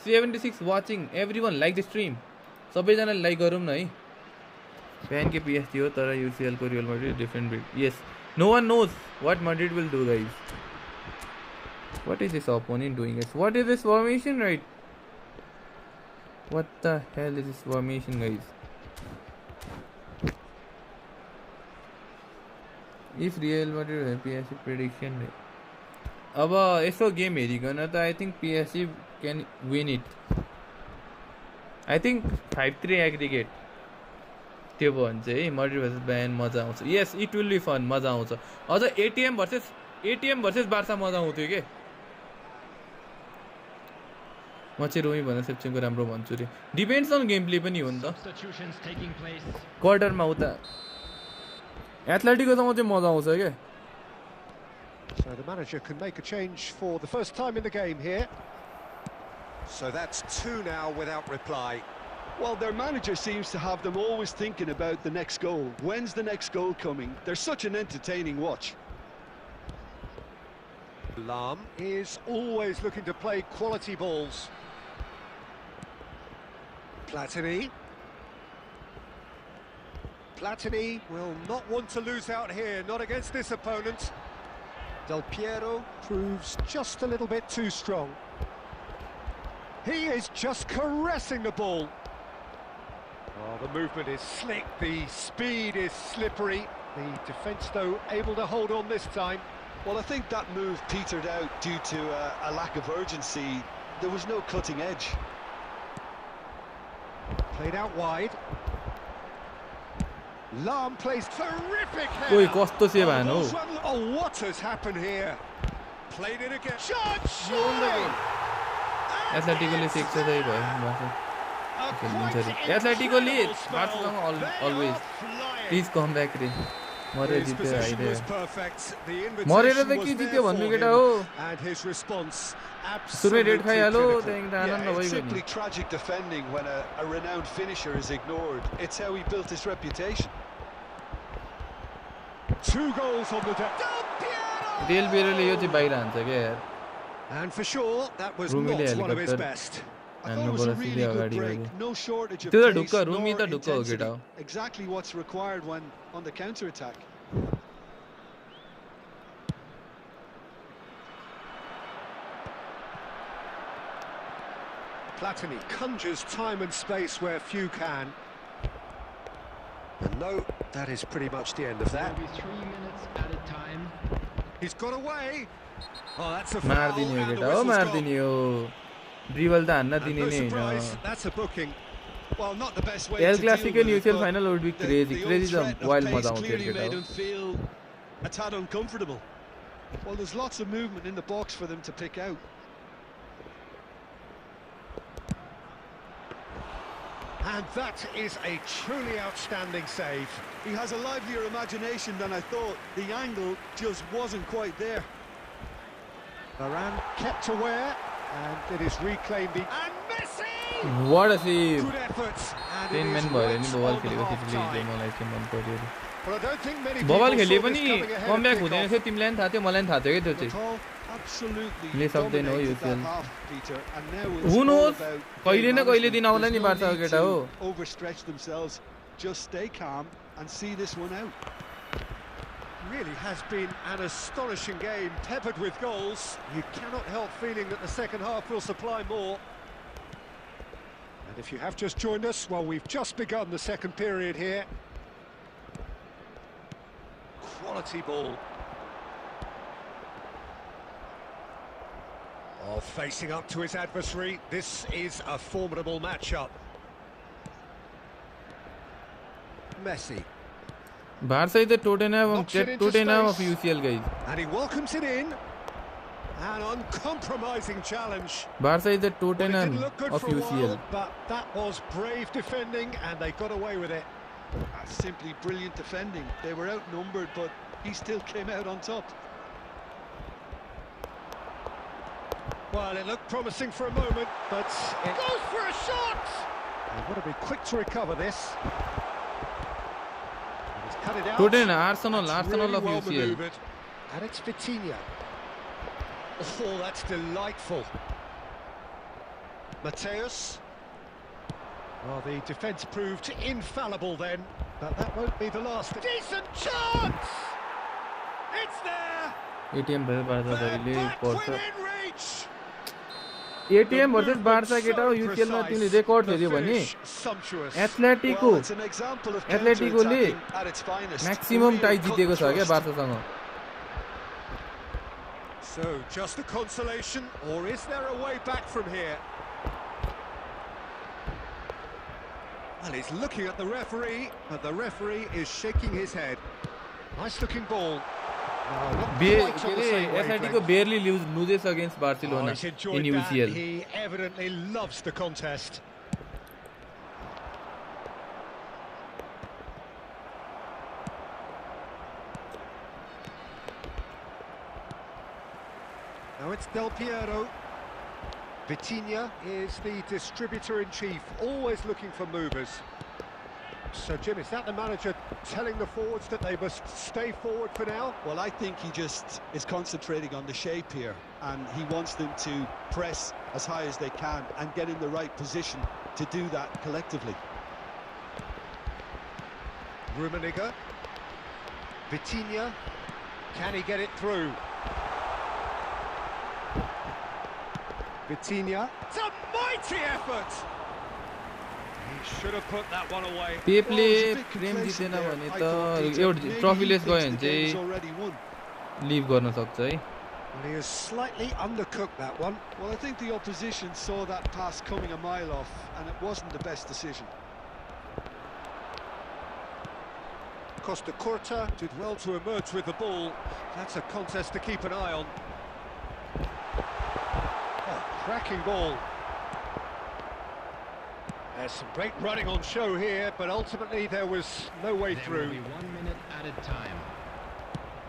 76 watching everyone like the stream सबैजनाले लाइक गरौँ न है फ्यान के पिएसटी हो तर यूसीएल को Real Madrid different breed yes no one knows what Madrid will do guys what is this opponent doing guys what is this formation right what the hell is this formation guys if Real Madrid PSG prediction अब यसो game हेरिकन त I think PSG can win it I think 5-3 aggregate त्यो भयो भने चाहिँ Madrid versus Bayern मजा आउँछ yes it will be fun मजा आउँछ अझ एटिएम भर्सेस बार्सा मजा आउँथ्यो के म चाहिँ रोमी भन्दा सेप्चेनको राम्रो भन्छु रे डिपेन्ड्स अन गेम प्ले पनि हो नि त Substitutions taking place. क्वार्टरमा उता एथलेटिको त म चाहिँ मजा आउँछ क्या So the manager can make a change for the first time in the game here. So that's two now without reply. Well, their manager seems to have them always thinking about the next goal. When's the next goal coming? They're such an entertaining watch. Lam is always looking to play quality balls. Platini. Platini will not want to lose out here, not against this opponent. Del Piero proves just a little bit too strong. He is just caressing the ball. Oh, the movement is slick, the speed is slippery. The defence, though, able to hold on this time. Well, I think that move petered out due to a lack of urgency. There was no cutting edge. Played out wide. Lam plays terrific ओइ header. कस्तो save हान हो Oh, what has happened here? Played it again. Shot, surely! एथलेटिकोले सिक्छ त्यही भयो Barca खेल्नुहुन्छ रे एथलेटिकोले बार्सासँग always please come back रे मरेर His जित्यो possession was आइदियो perfect. The मरेर invitation त के was जित्यो there भन्नु for केटा him, हो and his response सुरुमै रेड absolutely खाइहाल्यो critical. त्यहाँदेखि त आनन्द Yeah, it's भइगयो नि simply tragic defending when a renowned finisher is ignored. It's how he built his reputation. 2 goals on the day. Del Piero! रेल बेरोले यो चाहिँ बाहिर हान्छ क्या यार And for sure, that was Rumile not one of his helicopter. best. I thought it was a हान्नुपर्छ really सिधै good अगाडि break. गयो No shortage of त्यो त pace ढुक्क रुमी nor त ढुक्क हो केटा intensity. हो Exactly what's required when on the counter-attack. Platini conjures time and space where few can. And no, that is pretty much the end of There that. will be 3 minutes added time. He's got away. Oh, that's a foul. मारिदिने हो and the केटा हो whistle's मारिदिने हो dribble त हान्न gone. And दिने no नै surprise, होइन that's a booking. Well, not the best way El to deal Clasico with and it, UCL but final would be the- crazy. the Crazy threat जम of wild pace मजा आउँथ्यो clearly केटा made हो him feel a tad uncomfortable. Well, there's lots of movement in the box for them to pick out. And that is a truly outstanding save. He has a livelier imagination than I thought. The angle just wasn't quite there. Varane kept aware, and it is reclaimed. And Messi! What a save Good efforts. And it 10 is म्यान भयो भने right बबाल on खेलेको थियो half-time. मलाई चाहिँ मन पर्यो Well, I don't think many बबाल people खेले saw पनि this coming ahead of comeback kickoff. हुँदैन थियो तिमीलाई पनि थाहा थियो मलाई पनि थाहा थियो क्या त्यो चाहिँ McCall absolutely ले सक्दैन हो यो dominated that खेल half, Peter, and now it's Who all knows? about कहिले game न कहिले management. दिन आउला नि There's no बार्साको need केटा हो to overstretch themselves. Just stay calm and see this one out. Really has been an astonishing game, peppered with goals. You cannot help feeling that the second half will supply more. And if you have just joined us, well, we've just begun the second period here. Quality ball. Oh, facing up to his adversary. This is a formidable matchup. Messi. Barca is the Tottenham Knocks it into of space. UCL guys. And he welcomes it in. An uncompromising challenge. Barca is the Well, it didn't Tottenham look good of for a while, UCL. but that was brave defending, and they got away with it. That's simply brilliant defending. They were outnumbered, but he still came out on top. Well, it looked promising for a moment, but it goes for a shot. They've got to be quick to recover this. And he's cut it out. Tottenham, Arsenal That's of really well UCL. manoeuvred. And it's Vitinha. Oh, that's delightful. Mateus. Well, the defence proved infallible then, but that won't be the last. Decent chance! It's there! ATM versus Barca They're धरिले back पर्छ within reach! ATM versus Barca केटा हो UCL मा तिमीले record हेर्यो भने Atletico Well, it's an example of एथलेटिकोले counter-attacking at its finest. Maximum Real tie जितेको छ क्या cut-thrust. बार्सासँग So, just a consolation, or is there a way back from here? Well, he's looking at the referee, but the referee is shaking his head. Nice looking ball. Oh, not के quite on the अरे same SIT को wavelength. barely loses against Oh, Barcelona he's in enjoyed that. UCL. He evidently loves the contest. Now it's Del Piero. Vitinha is the distributor-in-chief, always looking for movers. So, Jim, is that the manager telling the forwards that they must stay forward for now? Well, I think he just is concentrating on the shape here, and he wants them to press as high as they can and get in the right position to do that collectively. Rummenigge. Vitinha. Can he get it through? Vitinha. It's a mighty effort! He should have put that one away. पेपले Well, it was a bit Prem complacent Jiten there, भने I त thought, Peter. एउटा Maybe trophy he less गयो thinks भने the game is चाहिँ already won. Live गर्न सक्छ है. Well, he has slightly undercooked that one. Well, I think the opposition saw that pass coming a mile off, and it wasn't the best decision. Costa Curta did well to emerge with the ball. That's a contest to keep an eye on. Oh, cracking ball. There's some great running on show here, but ultimately there was no way There will through. be 1 minute at a time.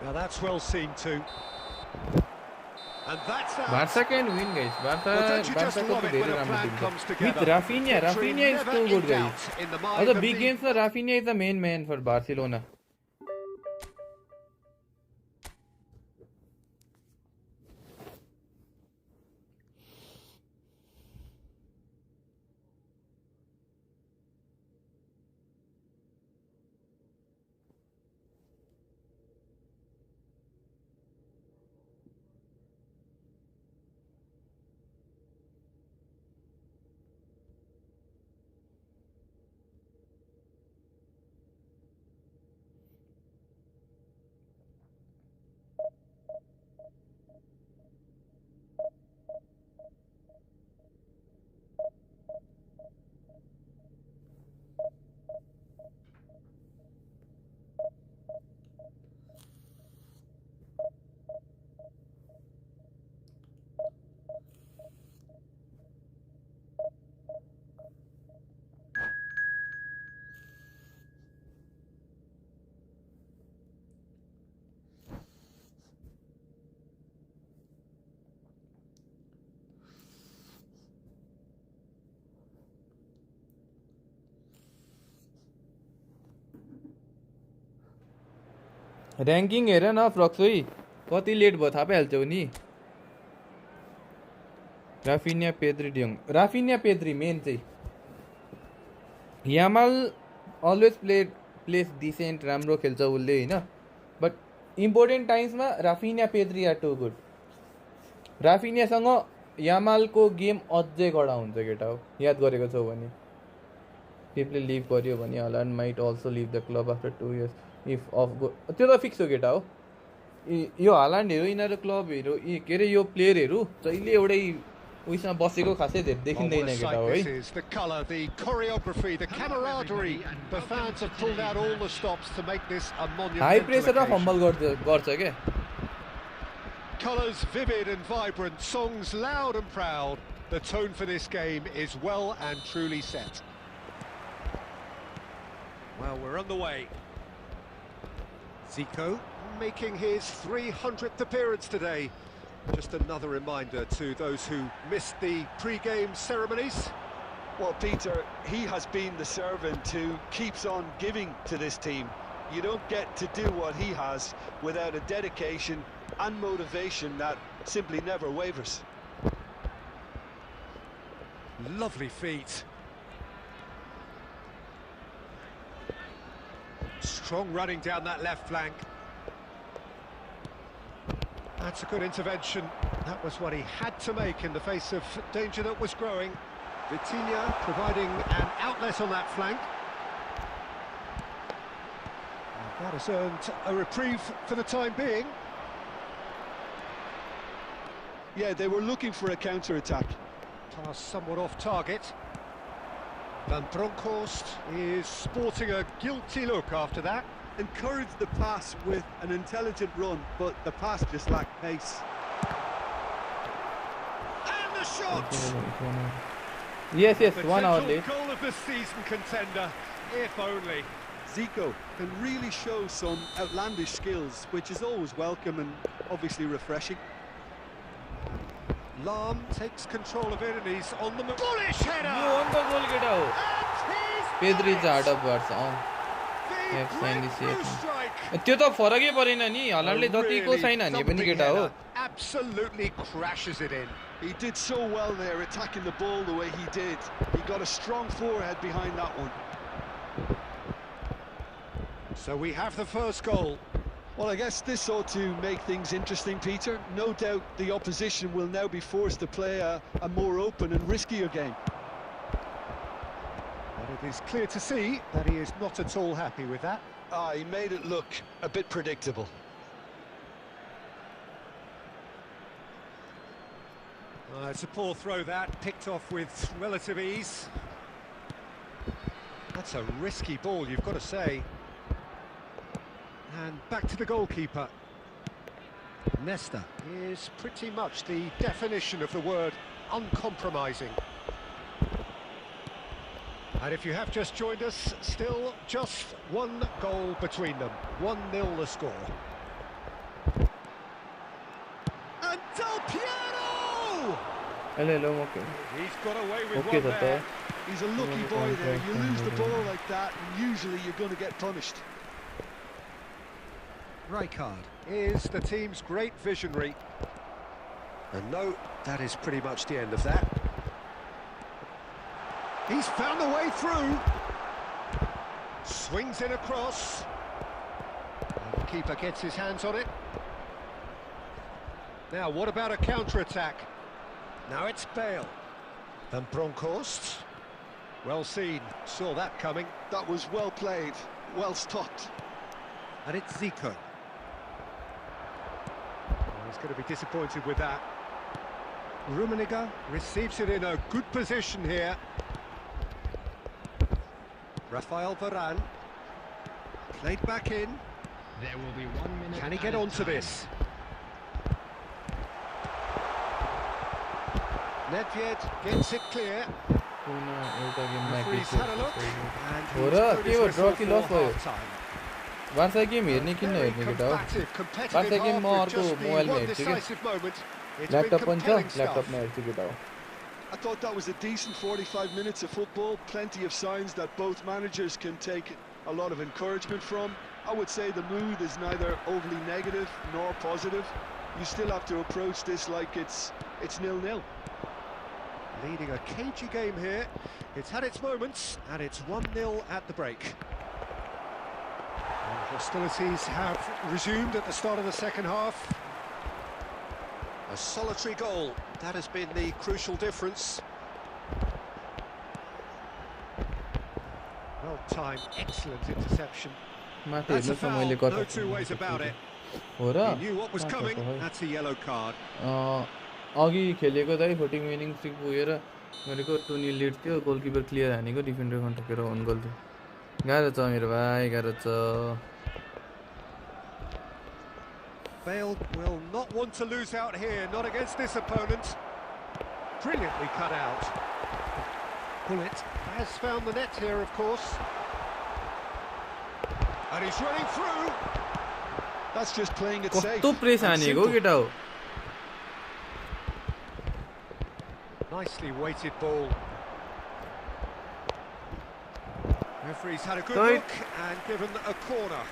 Now that's well seen too. And that's that. Barca can win, guys. Well, don't you just Barca love को it धेरै when a राम्रो plan Tim comes छ. together? With Rafinha, Victory Rafinha is never too in good, doubt guys. in the Now mind the of big the- games, Rafinha is the main man for Barcelona. Ranking हेर न फ्रक्सोइ कति late भयो थाहा पाइहाल्छौ नि. Raphinha Pedri de Jong Raphinha Pedri main चाहिँ. Yamal always plays decent राम्रो खेल्छ उसले होइन, बट इम्पोर्टेन्ट टाइम्समा Raphinha Pedri are too good. राफिनियासँग यामालको गेम अझै कडा हुन्छ केटा हो, याद गरेको छौ भने. पेपले लिभ गर्यो भने Haaland might also leave the club after 2 years if अफ त्यो त फिक्स हो केटा हो. यो हाल्यान्डहरू यिनीहरू क्लबहरू के अरे यो प्लेयरहरू जहिले एउटै उयसमा बसेको खासै धेरै Oh, देखिँदैन what a केटा sight हो है. this is. The colour, the choreography, the camaraderie. The fans have pulled out all the stops to make this a monumental high प्रेसरमा occasion. फम्बल गर्छ क्या. Colours vivid and vibrant, songs loud and proud. The tone for this game is well and truly set. Well, we're underway. Zico making his 300th appearance today. Just another reminder to those who missed the pre-game ceremonies. Well, Peter, he has been the servant who keeps on giving to this team. You don't get to do what he has without a dedication and motivation that simply never wavers. Lovely feet. Strong running down that left flank. That's a good intervention. That was what he had to make in the face of danger that was growing. Vitinha providing an outlet on that flank. And that has earned a reprieve for the time being. Yeah, they were looking for a counter-attack. Pass somewhat off target. Van Bronckhorst is sporting a guilty look after that. Encouraged the pass with an intelligent run, but the pass just lacked pace. And the shot! Yes, yes, The 1 hour potential late. goal of the season contender, if only. Zico can really show some outlandish skills, which is always welcome and obviously refreshing. Lahm takes control of it and he's on the bullish header! यो अन्त गोल केटा हो And Pedri he's झाड of गर्छ the F sign is breakthrough here. strike! त्यो त फरकै परेन नि हल्यान्डले A जतिको really साइन हाने पनि thumping केटा हो header. Absolutely crashes it in. He did so well there, attacking the ball the way he did. He got a strong forehead behind that one. So we have the first goal. Well, I guess this ought to make things interesting, Peter. No doubt the opposition will now be forced to play a more open and riskier game. But it is clear to see that he is not at all happy with that. He made it look a bit predictable. It's a poor throw that, picked off with relative ease. That's a risky ball, you've got to say. And back to the goalkeeper. Nesta is pretty much the definition of the word uncompromising. And if you have just joined us, still just one goal between them. 1-0 the score. And Del Piero! Hello okay He's got away with okay one त there. He's a lucky boy there. You lose the ball like that, and usually you're going to get punished. Rijkaard is the team's great visionary. And no, that is pretty much the end of that. He's found a way through. Swings in across. And the keeper gets his hands on it. Now, what about a counter-attack? Now it's Bale. Van Bronckhorst. Well seen, saw that coming. That was well played, well stopped. And it's Zico. Oh, he's going to be disappointed with that. Rummenigge receives it in a good position here. Rafael Varane. Played back in. There will be 1 minute. Can he get onto this? Nedved gets it clear. एउटा गेममा Referee's had a look. And हो he's र put के his हो whistle ड्र कि for लस भयो half-time. Barca game हेर्ने किन Very हेर्ने केटा हो combative, competitive बार्सा गेम म half with अर्को just the मोबाइलमा one हेर्छु कि decisive moment. It's been laptop पनि छ compelling stuff. ल्यापटपमा हेर्छु केटा हो I thought that was a decent 45 minutes of football. Plenty of signs that both managers can take a lot of encouragement from. I would say the mood is neither overly negative nor positive. You still have to approach this like it's 0-0. Leading a cagey game here. It's had its moments, and it's 1-0 at the break. And hostilities have resumed at the start of the second half. A solitary goal, that has been the crucial difference. Well timed, excellent interception. माथि That's a हेर्नुहोस् न foul, मैले no कता two ways about it. हो र He knew what was coming, that's a yellow card. अघि खेलेको दाइ 14 winning streak पुगेर गरेको 2-0 लिड थियो गोलकिपर क्लियर हानेको डिफेन्डर ठोकेर अन गोल थियो गाह्रो छ मेरो भाइ गाह्रो छ Bale will not want to lose out here, not against this opponent. Brilliantly cut out. Bullet has found the net here, of course. And he's running through. That's just playing it safe. कस्तो press and हानेको simple. केटा हो Nicely weighted ball. Referee's had a good Right. look and given a corner.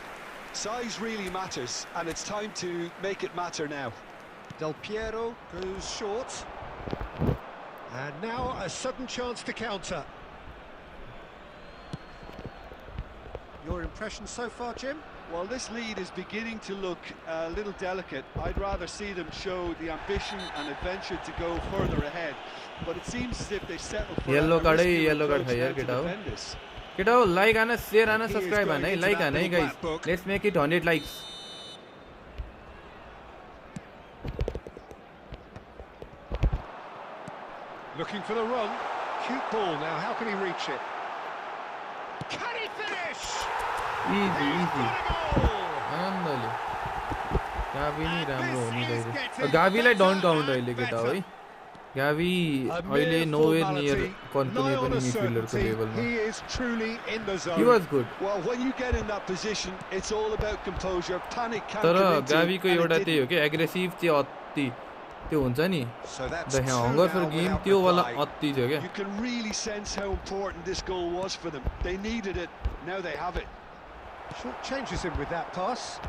Size really matters, and it's time to make it matter now. Del Piero goes short. And now a sudden chance to counter. Your impression so far, Jim? Well, this lead is beginning to look a little delicate. I'd rather see them show the ambition and adventure to go further ahead. But it seems as if they settle for Yellow a card है, riskier yellow card approach है now यार to केटा हो defend this. केटा हो like आना share आना He is subscribe going आना है into लाइक that आना है little guys black book. Let's make it 100 likes Looking for the run. Cute ball now, how can he reach it? Can he finish? Easy, He's easy. got a goal! आनन्दले गाभी नै राम्रो हो नि This is अहिले getting गाभीलाई don't better count and अहिले केटा better. है गाभी A अहिले mere नोवेयर नियर formality, कुनै nigh on पनि a मिडफिल्डरको certainty. लेभलमा He is truly in the he zone. was good Well, when you get in that position, it's all about composure. Panic can't तर come into गाभीको it, and एउटा it त्यही हो didn't. कि aggressive चाहिँ अति त्यो हुन्छ नि So that's the two hunger for now game without त्यो वाला reply. अति थियो क्या You can really sense how important this goal was for them. They needed it. Now they have it. Short changes him with that pass.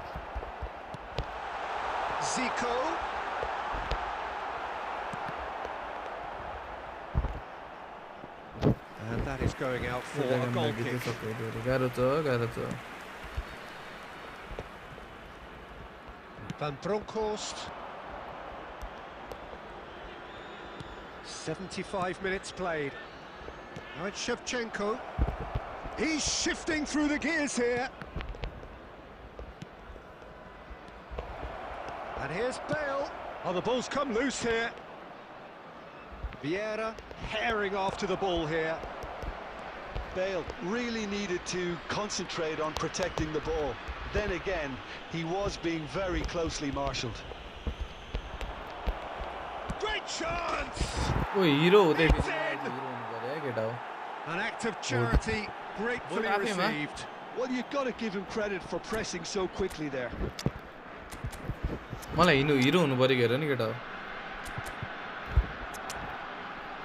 Zico. And that is going out for a goal kick. गाह्रो छ गाह्रो छ Van Bronckhorst. 75 minutes played. Now it's Shevchenko. He's shifting through the gears here. And here's Bale. Oh, the ball's come loose here. Vieira herring after the ball here. Bale really needed to concentrate on protecting the ball. Then again, he was being very closely marshalled. Great chance! ओ हिरो हुँदै It's फेरि in! हिरो हुनु पर्यो है केटा हो An act of charity gratefully Good happy, man. received. Well, you've got to give him credit for pressing so quickly there. मलाई हिरो हुनु पर्यो हेर नि केटा हो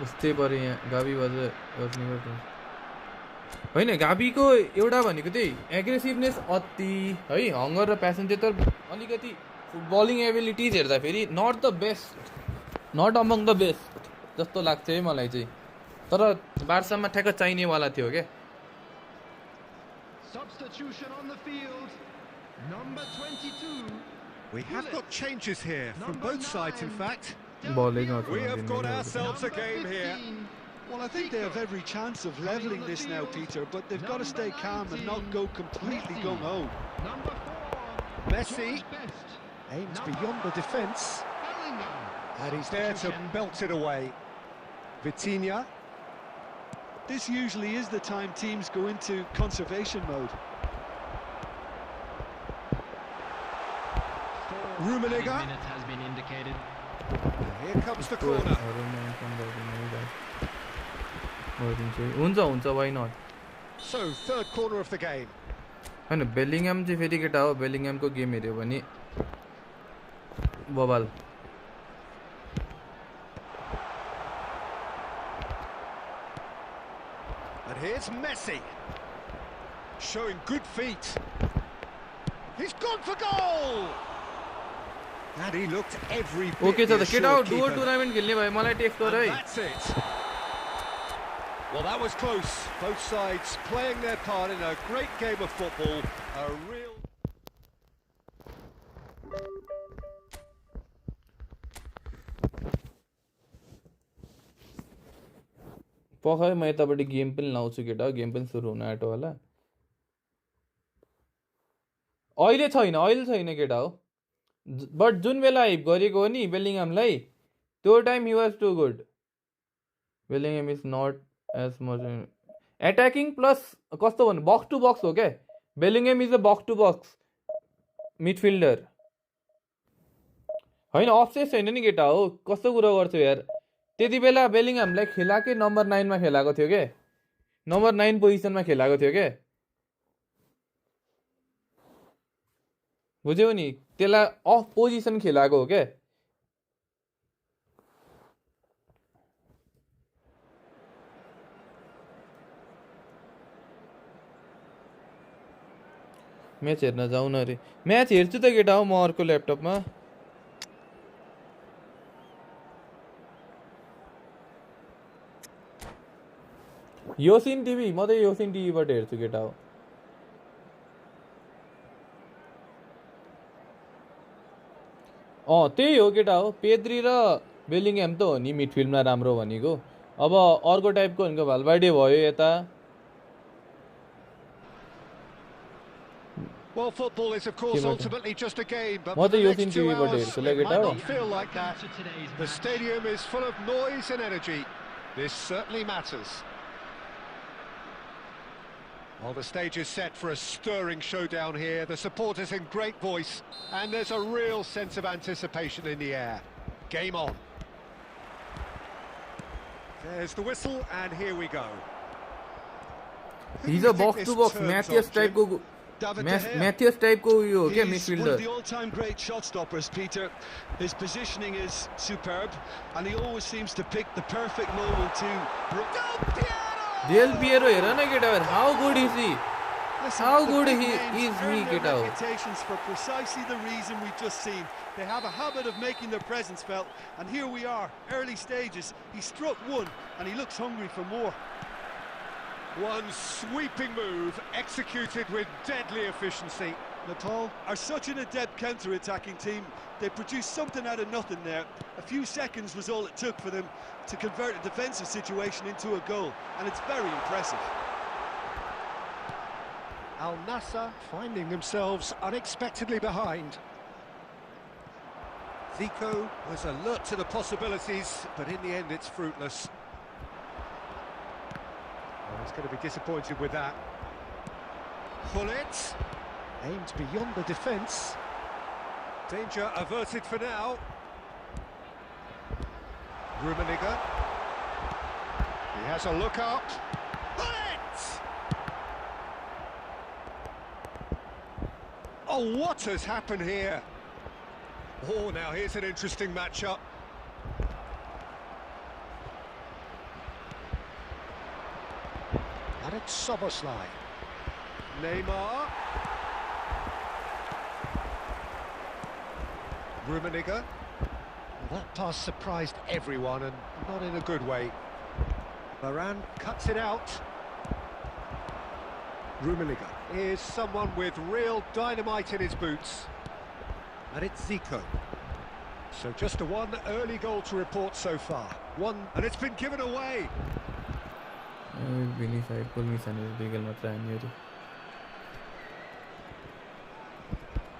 उस्तै पर्यो यहाँ गाभी होइन गाभीको एउटा भनेको त्यही एग्रेसिभनेस अति है हङ्गर र प्यासन चाहिँ तर अलिकति फुटबलिङ एबिलिटिज हेर्दाखेरि not the best not among the best जस्तो लाग्छ है मलाई चाहिँ तर बार्सामा ठ्याक्क चाहिनेवाला थियो क्या Substitution on the field. Number 22. We have got changes here from both sides, in fact. बलै We have got ourselves a game here. Well, I think they have every chance of levelling this now, Peter, but they've got to stay calm and not go completely gung-ho. Number 4. Messi George Best. aims beyond the defence, Bellingham. and he's there to belt it away. Vitinha. This usually is the time teams go into conservation mode. Rummenigge. Minute has been indicated. And here comes the corner. हुन्छ हुन्छ वाइ नट So, third corner of the game. होइन बेलिङम चाहिँ फेरि केटा हो बेलिङमको game हेऱ्यो भने बबाल And here's Messi. Showing good feet. He's gone for goal! And he looked every bit okay छ the त केटा हो assured डुवर keeper. टुर्नामेन्ट खेल्ने भयो मलाई टेक्स्ट गर And है that's it. Well, that was close. Both sides playing their part in a great game of football. A real... पख म यतापट्टि गेम पनि लाउँछु केटा हो गेम पनि सुरु हुन आँटो होला अहिले छैन केटा हो बट जुन बेला हिप गरेको हो नि बेलिङमलाई त्यो time he was too good Bellingham is not as much attacking plus कस्तो भन्नु बक्स टु बक्स हो क्या Bellingham is a box to box midfielder होइन अफसेस छैन नि केटा हो कस्तो कुरो गर्छु यार त्यति बेला बेलिङमलाई खेलाकै नम्बर 9 मा खेलाएको थियो के नम्बर 9 पोजिसनमा खेलाएको थियो के बुझ्यौ नि त्यसलाई अफ पोजिसन खेलाएको हो के म्याच हेर्न जाउँ न अरे म्याच हेर्छु त केटा हो म अर्को ल्यापटपमा योसिन टिभी म त योसिन टिभीबाट हेर्छु केटा हो त्यही हो केटा हो पेद्री र बेलिङह्याम त हो नि मिडफिल्डमा राम्रो भनेको अब अर्को टाइपको भनेको भालभार्डे भयो यता Well, football is, of course, ultimately just a game, but म for त the योसिन next 2 टिभीबाट hours, हेर्छु ल it केटा might हो not feel like that. The stadium is full of noise and energy. This certainly matters. Well, the stage is set for a stirring showdown here. The supporters in great voice, and there's a real sense of anticipation in the air. Game on. There's the whistle, and here we go. Who He's do you a think box this to box turns Matthias on, type Jim? को David De Gea. Matthias type को यो हो क्या He's one of midfielder. the all-time great shot stoppers, Peter. His positioning is superb, and he always seems to pick the perfect moment to... Del Piero हेर न केटा how good is he? Listen, How the good big he names is earn he, their Gitao? reputations for precisely the reason we've just seen. They have a habit of making their presence felt, and here we are, early stages. He struck one, and he looks hungry for more. One sweeping move, executed with deadly efficiency. Natal are such an adept counter-attacking team. They produced something out of nothing there. A few seconds was all it took for them to convert a defensive situation into a goal, and it's very impressive. Al Nassr finding themselves unexpectedly behind. Zico was alert to the possibilities, but in the end it's fruitless. Well, he's going to be disappointed with that. Hullet aimed beyond the defence. Danger averted for now. Rummenigge. He has a look up. Hullet! Oh, what has happened here? Oh, now here's an interesting matchup. Alex Soboslai. Neymar. Rummenigge. Well, that pass surprised everyone, and not in a good way. Varane cuts it out. Rummenigge is someone with real dynamite in his boots. And it's Zico. So just a one early goal to report so far. One, and it's been given away. Billy side pull me सन बिगल मत रहा है ये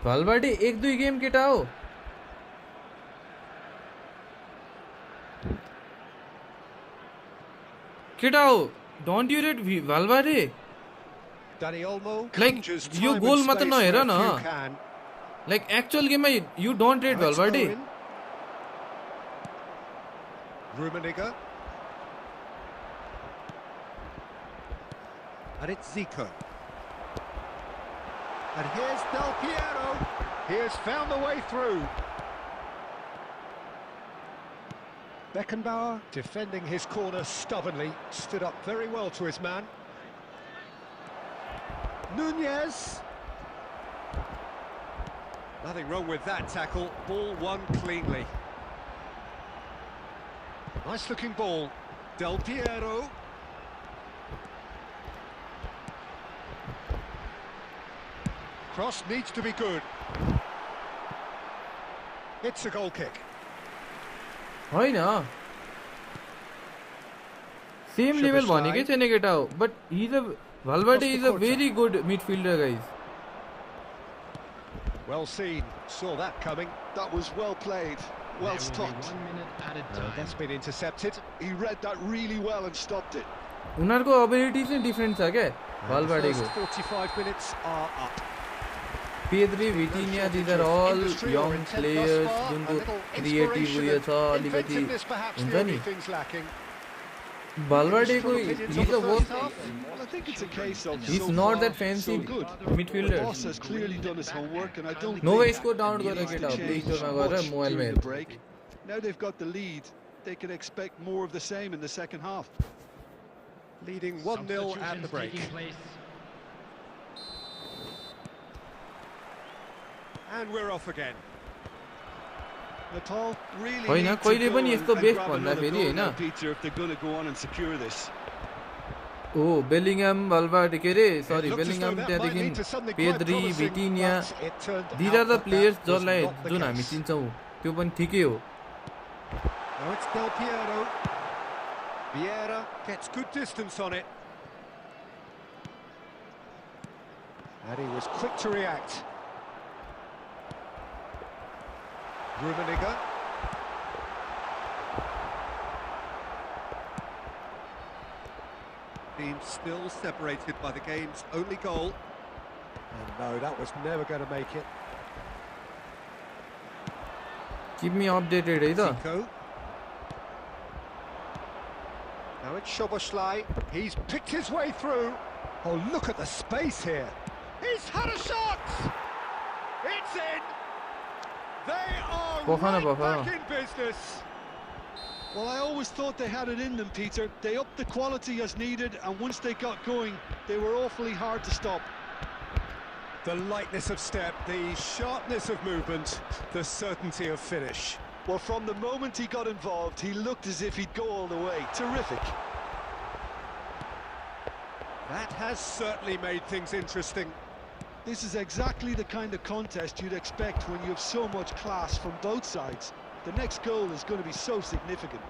वालवर्डे एक दो game केटाओ केटाओ don't you rate Valverde Dani Olmo like conjures you time goal and mat space नहेर where न few can. like actual game you don't rate Alex Valverde Owen. Rummenigge. And it's Zico. And here's Del Piero. He has found the way through. Beckenbauer defending his corner stubbornly, stood up very well to his man. Nunez. Nothing wrong with that tackle, ball won cleanly. Nice looking ball. Del Piero. Cross needs to be good. It's a goal kick. होइन same level भनेकै छैन केटा हो but he's a Valverde is a very good midfielder guys. Well seen, saw that coming. That was well played, well stopped. 1 minute added time. That's been intercepted. He read that really well and stopped it. उनीहरुको ability चाहिँ different छ के And the Valverde first को 45 minutes are up. Pedri, Vitinha, these are all young players जुनको creative उयो छ अलिकति Inventiveness perhaps हुन्छ the नि only things lacking. Valverde को he's a work Well, I think it's a case of he's so not far, that fancy so good. midfielder. The boss has clearly done his homework, and I don't No way think इसको download he गरेर needs to केटा हो Play change Store मा गएर much मोबाइलमा during hair the break. Now they've got the lead, they can expect more of the same in the second half. Leading 1-0 at the break. Taking place. And we're off again. Natal really होइन, need to कहिले go पनि and यस्तो grab best another भन्दा फेरि goal होइन now, Peter, if they're going to go on and secure this. Oh, Bellingham, Valverde, के रे sorry It looks as though Bellingham that might त्यहाँदेखि lead to something quite Pedri, promising, Vitinha but it turned these out are the that players that was जसलाई not the जुन हामी case. चिन्छौँ त्यो पनि ठिकै हो Now it's Del Piero. Vieira gets good distance on it. And he was quick to react. Rummenigge. teams still separated by the game's only goal. And no, that was never going to make it. Keep me updated है त Zico. Now it's Szoboszlai. He's picked his way through. Oh, look at the space here. He's had a shot! It's in! They are Bafana, right Bafana. back in business. Well, I always thought they had it in them, Peter. They upped the quality as needed, and once they got going, they were awfully hard to stop. The lightness of step, the sharpness of movement, the certainty of finish. Well, from the moment he got involved, he looked as if he'd go all the way. Terrific. That has certainly made things interesting. This is exactly the kind of contest you'd expect when you have so much class from both sides. The next goal is going to be so significant.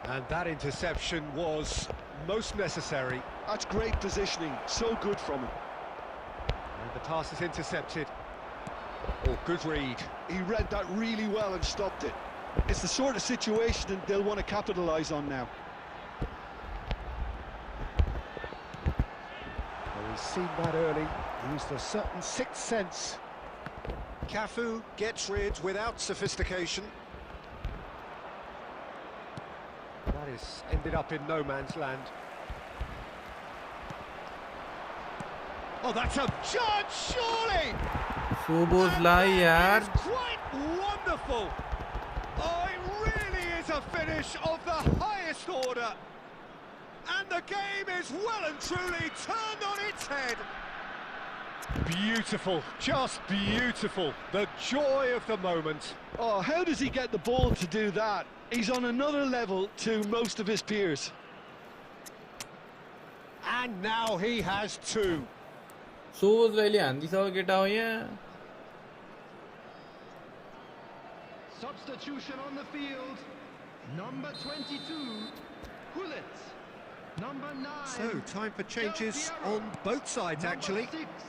And that interception was most necessary. That's great positioning, so good from him. And the pass is intercepted. Oh, good read. He read that really well and stopped it. It's the sort of situation that they'll want to capitalise on now. Well, he's seen that early, used a certain sixth sense. Cafu gets rid without sophistication. That is ended up in no man's land. Oh, that's a chance, surely! Szoboszlai यार It's quite wonderful! Oh, it really is a finish of the highest order! And the game is well and truly turned on its head! Beautiful, just beautiful. The joy of the moment. Oh, how does he get the ball to do that? He's on another level to most of his peers. And now he has two. Szoboszlaiले हान्दिसक्यो केटा हो यहाँ Substitution on the field. Number 22, Hullet. Number 9. So, time for changes on both sides, actually. Number 6,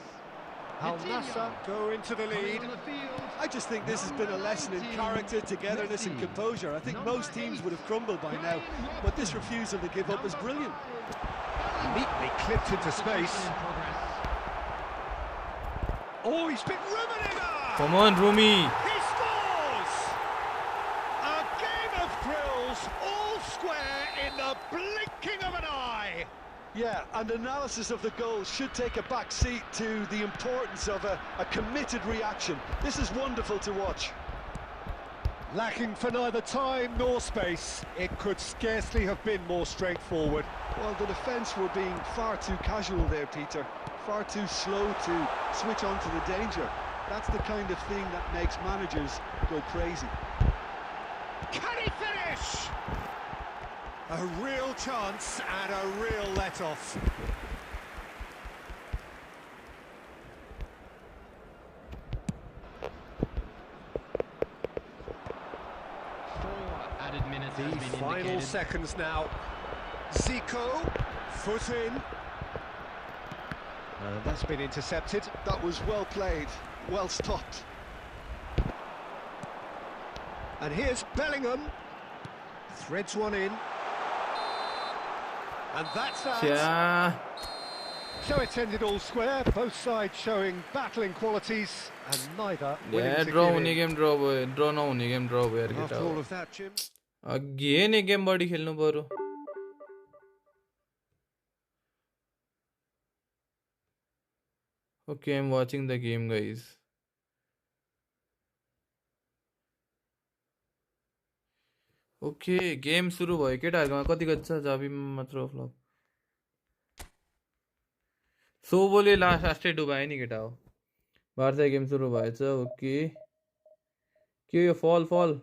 Al Nassr go into the lead. on the field. I just think this has been a lesson in character, togetherness and composure. I think most teams would have crumbled by now, but this refusal to give up is brilliant. Neatly clipped into space. Oh, he's been Rummenigge! Come on Rumi He scores! A game of thrills, all square in the blinking of an eye. Yeah, and analysis of the goal should take a back seat to the importance of a committed reaction. This is wonderful to watch. Lacking for neither time nor space, it could scarcely have been more straightforward. Well, the defence were being far too casual there, Peter. Far too slow to switch on to the danger. That's the kind of thing that makes managers go crazy. Can he finish? A real chance and a real let-off. Added minutes has The been final indicated. seconds now. Zico, foot in. That's been intercepted. That was well played, well stopped. And here's Bellingham. Threads one in. And that's that. क्या So it's ended all square, both sides showing battling qualities, and neither willing यार to ड्र give हुने in. Game ड्र भयो ड्र नहुने game ड्र भयो यार केटा After हो all of that, Jim, अघि नै गेम बढी खेल्नु पर्यो Okay, I'm watching the game, guys. Okay, game सुरु भयो केटाहरुकोमा कति गति छ जाबी मात्र फ्लप सोबोले लास्टै डुबायो नि केटा हो बार्सा गेम सुरु भएछ ओके के यो फल फल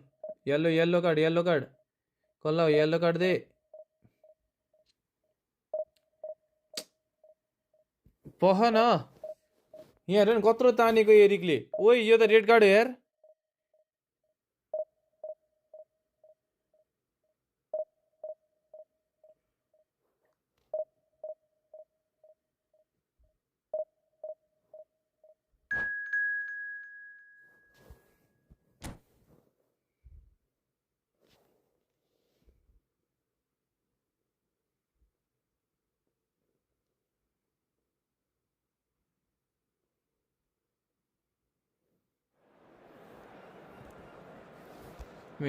येलो कार्ड कल्ला हो येलो कार्ड दे पख न यहाँ हेर न कत्रो तानेको एरिकले ओइ यो त रेड कार्ड हो यार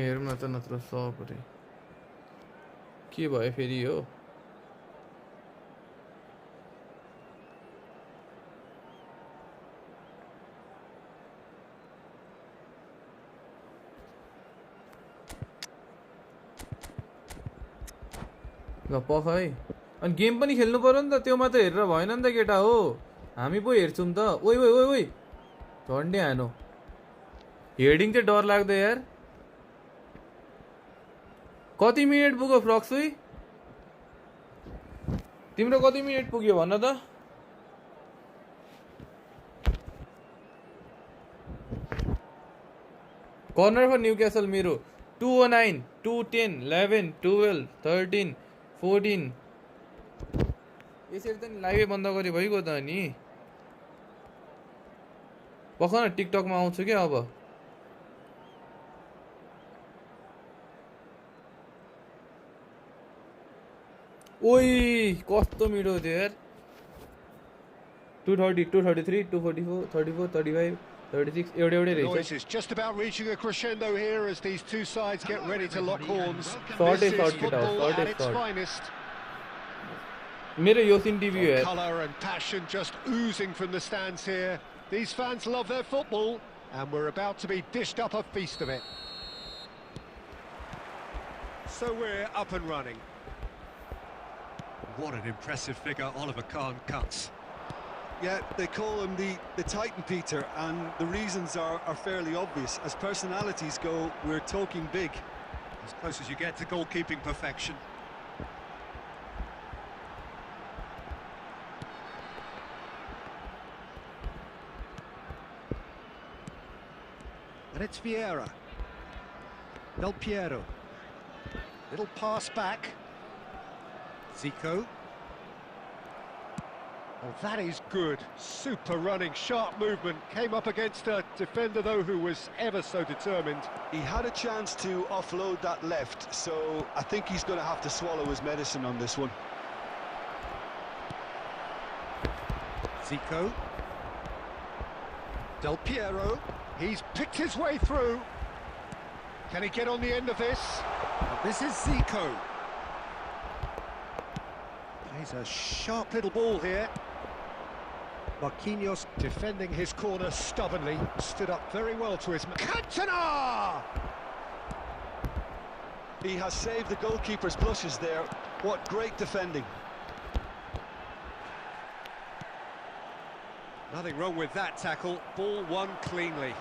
हेरौँ न त नत्र सबरी के भयो फेरि हो ल पख है अनि गेम पनि खेल्नु पर्यो नि त त्यो मात्र हेरेर भएन नि त केटा हो हामी पो हेर्छौँ त ओइ ओइ ओइ ओइ झन्डे हानो हेडिङ चाहिँ डर लाग्दै यार कति मिनेट पुग्यो फ्रक्सुई तिम्रो कति मिनेट पुग्यो भन त कर्नर फर न्युक्यासल मेरो 209 210 11 12 13 14 यसरी त नि लाइभै बन्द गरे भइगयो त नि पख न टिकटकमा आउँछु क्या अब ओइ कस्तो मिठो थियो यार 230 233 244 34 35 36 एउटै The रहेछ noise is just about reaching a crescendo here as these two sides get ready to lock horns. Short This is short, is kid out. football Short at is its short. finest. मेरो eosin TV हो यार Colour and passion just oozing from the stands here. These fans love their football, and we're about to be dished up a feast of it. So we're up and running. What an impressive figure Oliver Kahn cuts. Yeah, they call him the Titan, Peter, and the reasons are fairly obvious. As personalities go, we're talking big. As close as you get to goalkeeping perfection. And it's Vieira. Del Piero. Little pass back. Zico. Oh, that is good. Super running, sharp movement. Came up against a defender, though, who was ever so determined. He had a chance to offload that left, so I think he's going to have to swallow his medicine on this one. Zico. Del Piero. He's picked his way through. Can he get on the end of this? And this is Zico. Plays a sharp little ball here. Marquinhos defending his corner stubbornly. Stood up very well to his... Cantona! He has saved the goalkeeper's blushes there. What great defending. Nothing wrong with that tackle. Ball won cleanly.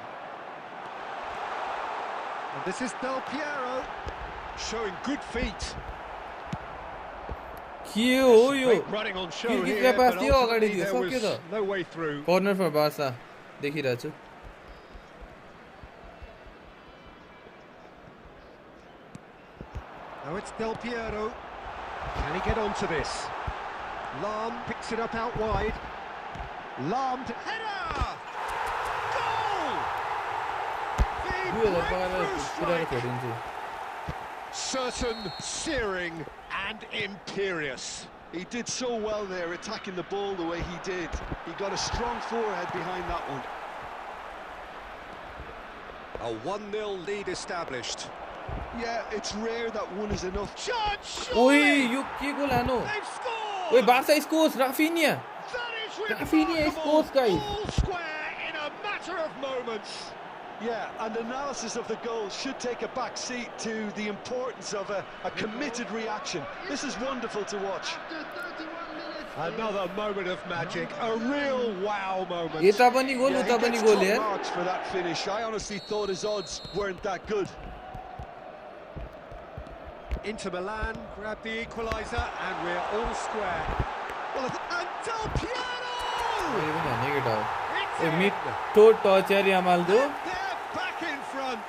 And this is Del Piero. Showing good feet. के हो यो Great running on show किर्कित here, pass but थियो अगाडि ultimately थियो there सक्यो was त no way through. Corner फर Barca देखिरहेको छु Now it's Del Piero. Can he get onto this? Lahm picks it up out wide. Lahm to header! Goal! The breakthrough strike. Certain, searing, and imperious. He did so well there, attacking the ball the way he did. He got a strong forehead behind that one. A 1-0 lead established. Yeah, it's rare that one is enough. Chance! ओइ यो के गोल हानो They've scored! ओइ Barca scores Raphinha That is Rafinha remarkable. scores, guys. All square in a matter of moments. Yeah, and analysis of the goal should take a back seat to the importance of a committed reaction. This is wonderful to watch. Another moment of magic, a real wow moment. यता पनि गोल Yeah, उता he पनि gets गोल top यार marks for that finish. I honestly thought his odds weren't that good. Inter Milan grab the equaliser and we're all square. Well, and Del Piero! यो पनि हान्ने केटा हो It's A in. मिठो touch यार यामालको They're back in front.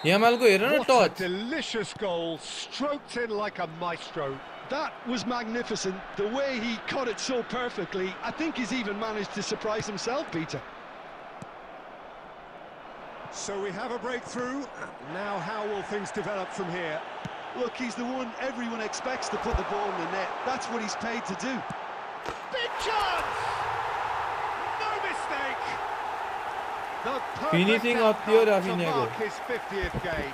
यामालको हेर न What a touch delicious goal, stroked in like a maestro. That was magnificent. The way he caught it so perfectly, I think he's even managed to surprise himself, Peter. So we have a breakthrough. Now how will things develop from here? Look, he's the one everyone expects to put the ball in the net. That's what he's paid to do. Big chance! No mistake! The perfect Finishing up outcome here, to Rafinha go. mark his 50th game.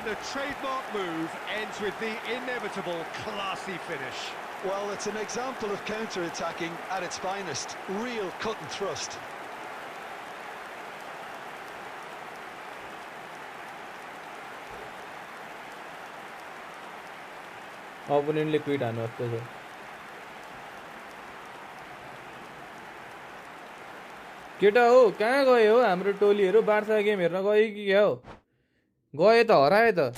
And a trademark move ends with the inevitable classy finish. Well, it's an example of counter-attacking at its finest. Real cut and thrust. अपोनेन्टले quit हान्नु जस्तो छ केटा हो कहाँ गए हो हाम्रो टोलीहरू बार्सा गेम हेर्न गयो कि क्या हो गए त हराए त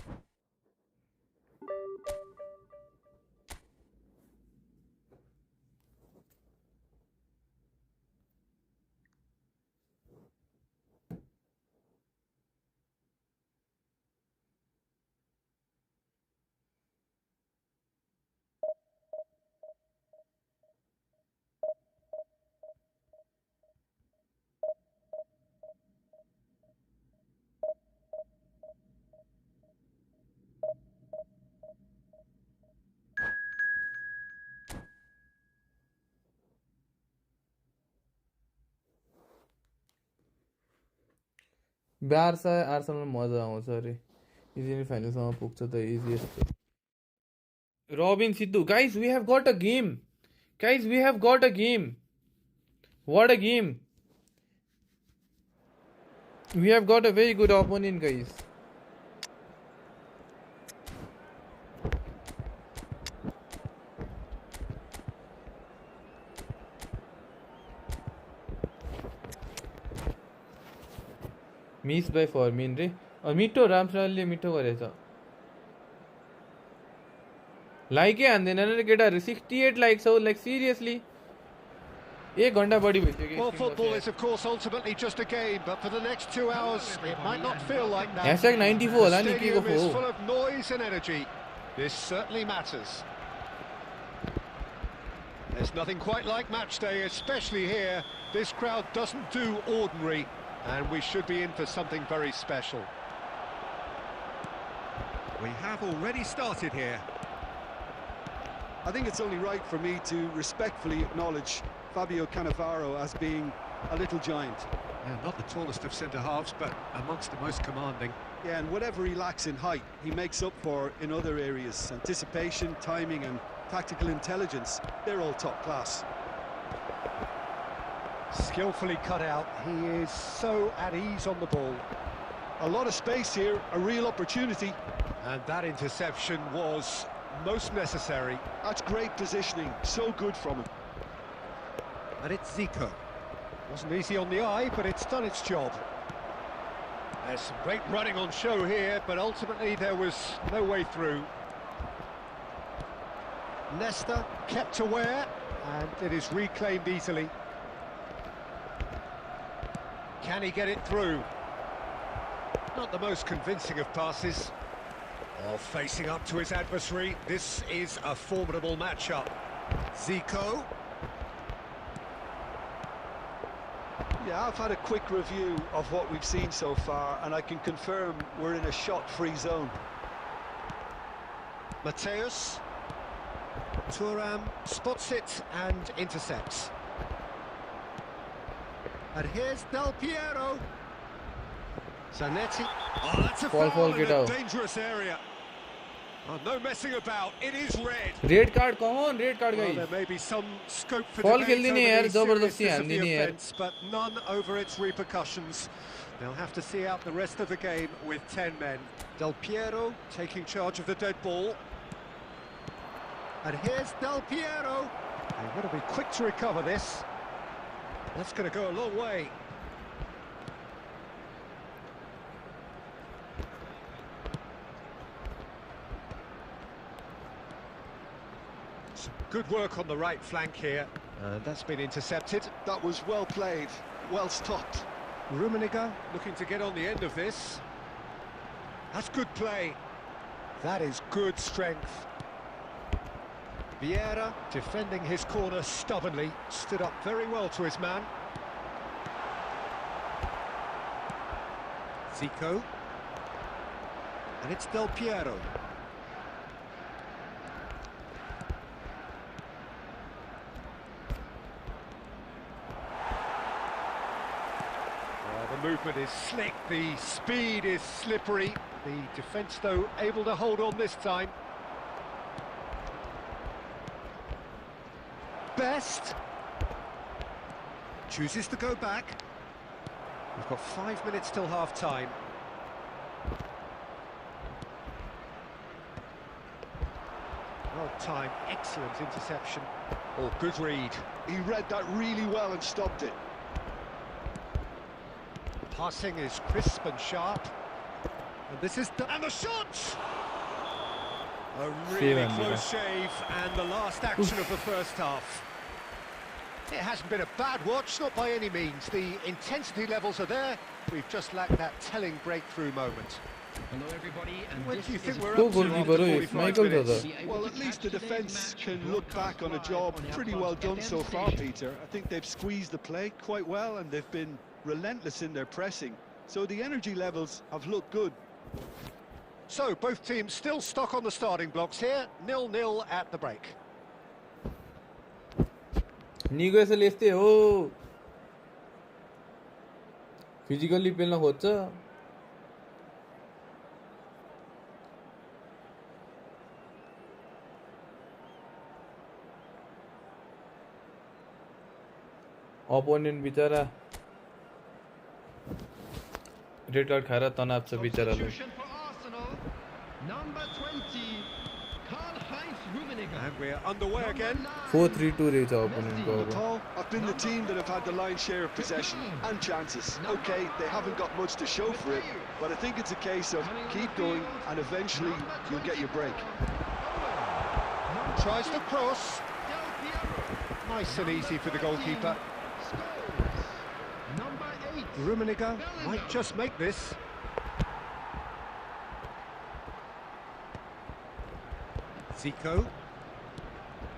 बार्सा आर्सेनल मजा आउँछ अरे इजिली फाइनलसम्म पुग्छ त easiest Robin Sidhu guys we have got a game guys we have got a game what a game we have got a very good opponent guys miss by Fermin रे मिठो राम्रोले मिठो गरेछ लाइकै हान्दैन रे केटाहरू 68 लाइक छ लाइक सिरियसली 1 घण्टा बढी भइसक्यो Well, football is of course ultimately just a game, but for the next 2 hours it might not feel like that. Hashtag 94 होला नि के को The stadium is फो full of noise and energy. This certainly matters. There's nothing quite like match day, especially here. This crowd doesn't do ordinary, and we should be in for something very special. We have already started here. I think it's only right for me to respectfully acknowledge Fabio Cannavaro as being a little giant. Yeah, not the tallest of centre-halves, but amongst the most commanding. Yeah, and whatever he lacks in height, he makes up for in other areas. Anticipation, timing and tactical intelligence, they're all top class. Skillfully cut out, he is so at ease on the ball. A lot of space here, a real opportunity. And that interception was most necessary. That's great positioning, so good from him. And it's Zico. Wasn't easy on the eye, but it's done its job. There's some great running on show here, but ultimately there was no way through. Nesta kept aware, and it is reclaimed easily. Can he get it through? Not the most convincing of passes. Oh, facing up to his adversary, this is a formidable matchup. Zico. Yeah, I've had a quick review of what we've seen so far, and I can confirm we're in a shot-free zone. Mateus. Thuram spots it and intercepts. And here's Del Piero. Zanetti. Oh, that's a foul in a dangerous area. Oh, no messing about. It is red. Red card कौन red card Well, guys there may be some scope for Foul debate खेल दिने over यार, the जबरदस्ती seriousness हान of the दिने यार। offence, but none over its repercussions. They'll have to see out the rest of the game with 10 men. Del Piero taking charge of the dead ball. And here's Del Piero. They've got to be quick to recover this. That's going to go a long way. Good work on the right flank here. That's been intercepted. That was well played, well stopped. Rummenigge looking to get on the end of this. That's good play. That is good strength. Vieira defending his corner stubbornly, stood up very well to his man. Zico. And it's Del Piero. The movement is slick, the speed is slippery, The defence, though, able to hold on this time. Best chooses to go back. We've got 5 minutes till half-time. Well timed, excellent interception. Oh, good read. He read that really well and stopped it. Passing is crisp and sharp. And this is and the shot! A really Save, close shave, and the last action of the first half. It hasn't been a bad watch, not by any means. The intensity levels are there. We've just lacked that telling breakthrough moment. Hello everybody, and What this do you think is we're Two up to goalkeeper after is 45 Michael minutes? Dada. Well, at least the defence can look back on a job pretty well done so far, Peter. I think they've squeezed the play quite well and they've been relentless in their pressing. So the energy levels have looked good. So, both teams still stuck on the starting blocks here. 0-0 at the break. Newcastle यस्तै हो physically पेल्न खोज्छ opponent बिचरा red card खाएर तनाव छ बिचरालाई substitution for Arsenal, number 20, Karl-Heinz Rummenigge. And we're underway again. 4-3-2 रहेछ अपोनेन्टको अब Paul, I've been the team that have had the lion's share of possession and chances. Okay, they haven't got much to show for it, but I think it's a case of keep going and eventually you'll get your break. Tries to cross. Del Piero. Nice and easy for the goalkeeper. Scholes. Number 8. Rummenigge might just make this. Zico.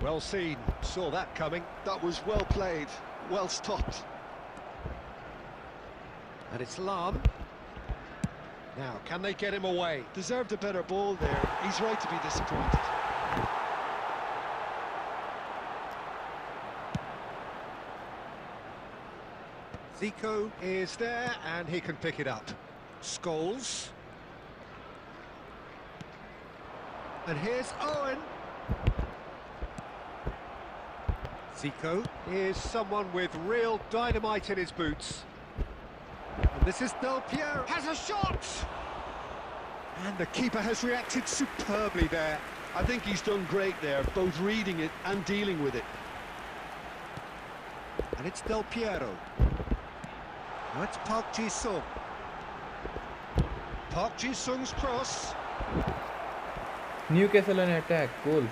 Well seen, saw that coming. That was well played, well stopped. And it's Lam. Now, can they get him away? Deserved a better ball there. He's right to be disappointed. Zico is there, and he can pick it up. Scholes. And here's Owen. Zico is someone with real dynamite in his boots. And this is Del Piero. Has a shot! And the keeper has reacted superbly there. I think he's done great there, both reading it and dealing with it. And it's Del Piero. Now it's Park Ji-sung. Park Ji-sung's cross. Newcastle an attack goal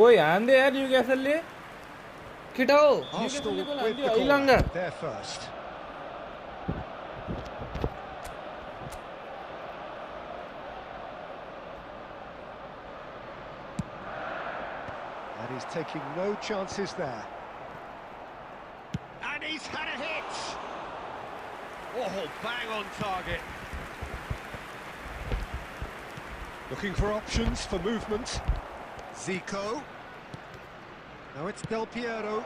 ओइ हान्दे यार न्युक्यासलले केटा हो Arsenal न्युक्यासलले goal with हान्दे the हैलङ्गा corner. There first. And he's taking no chances there. And he's had a hit! Oh, bang on target. Looking for options for movement. Zico. Now it's Del Piero.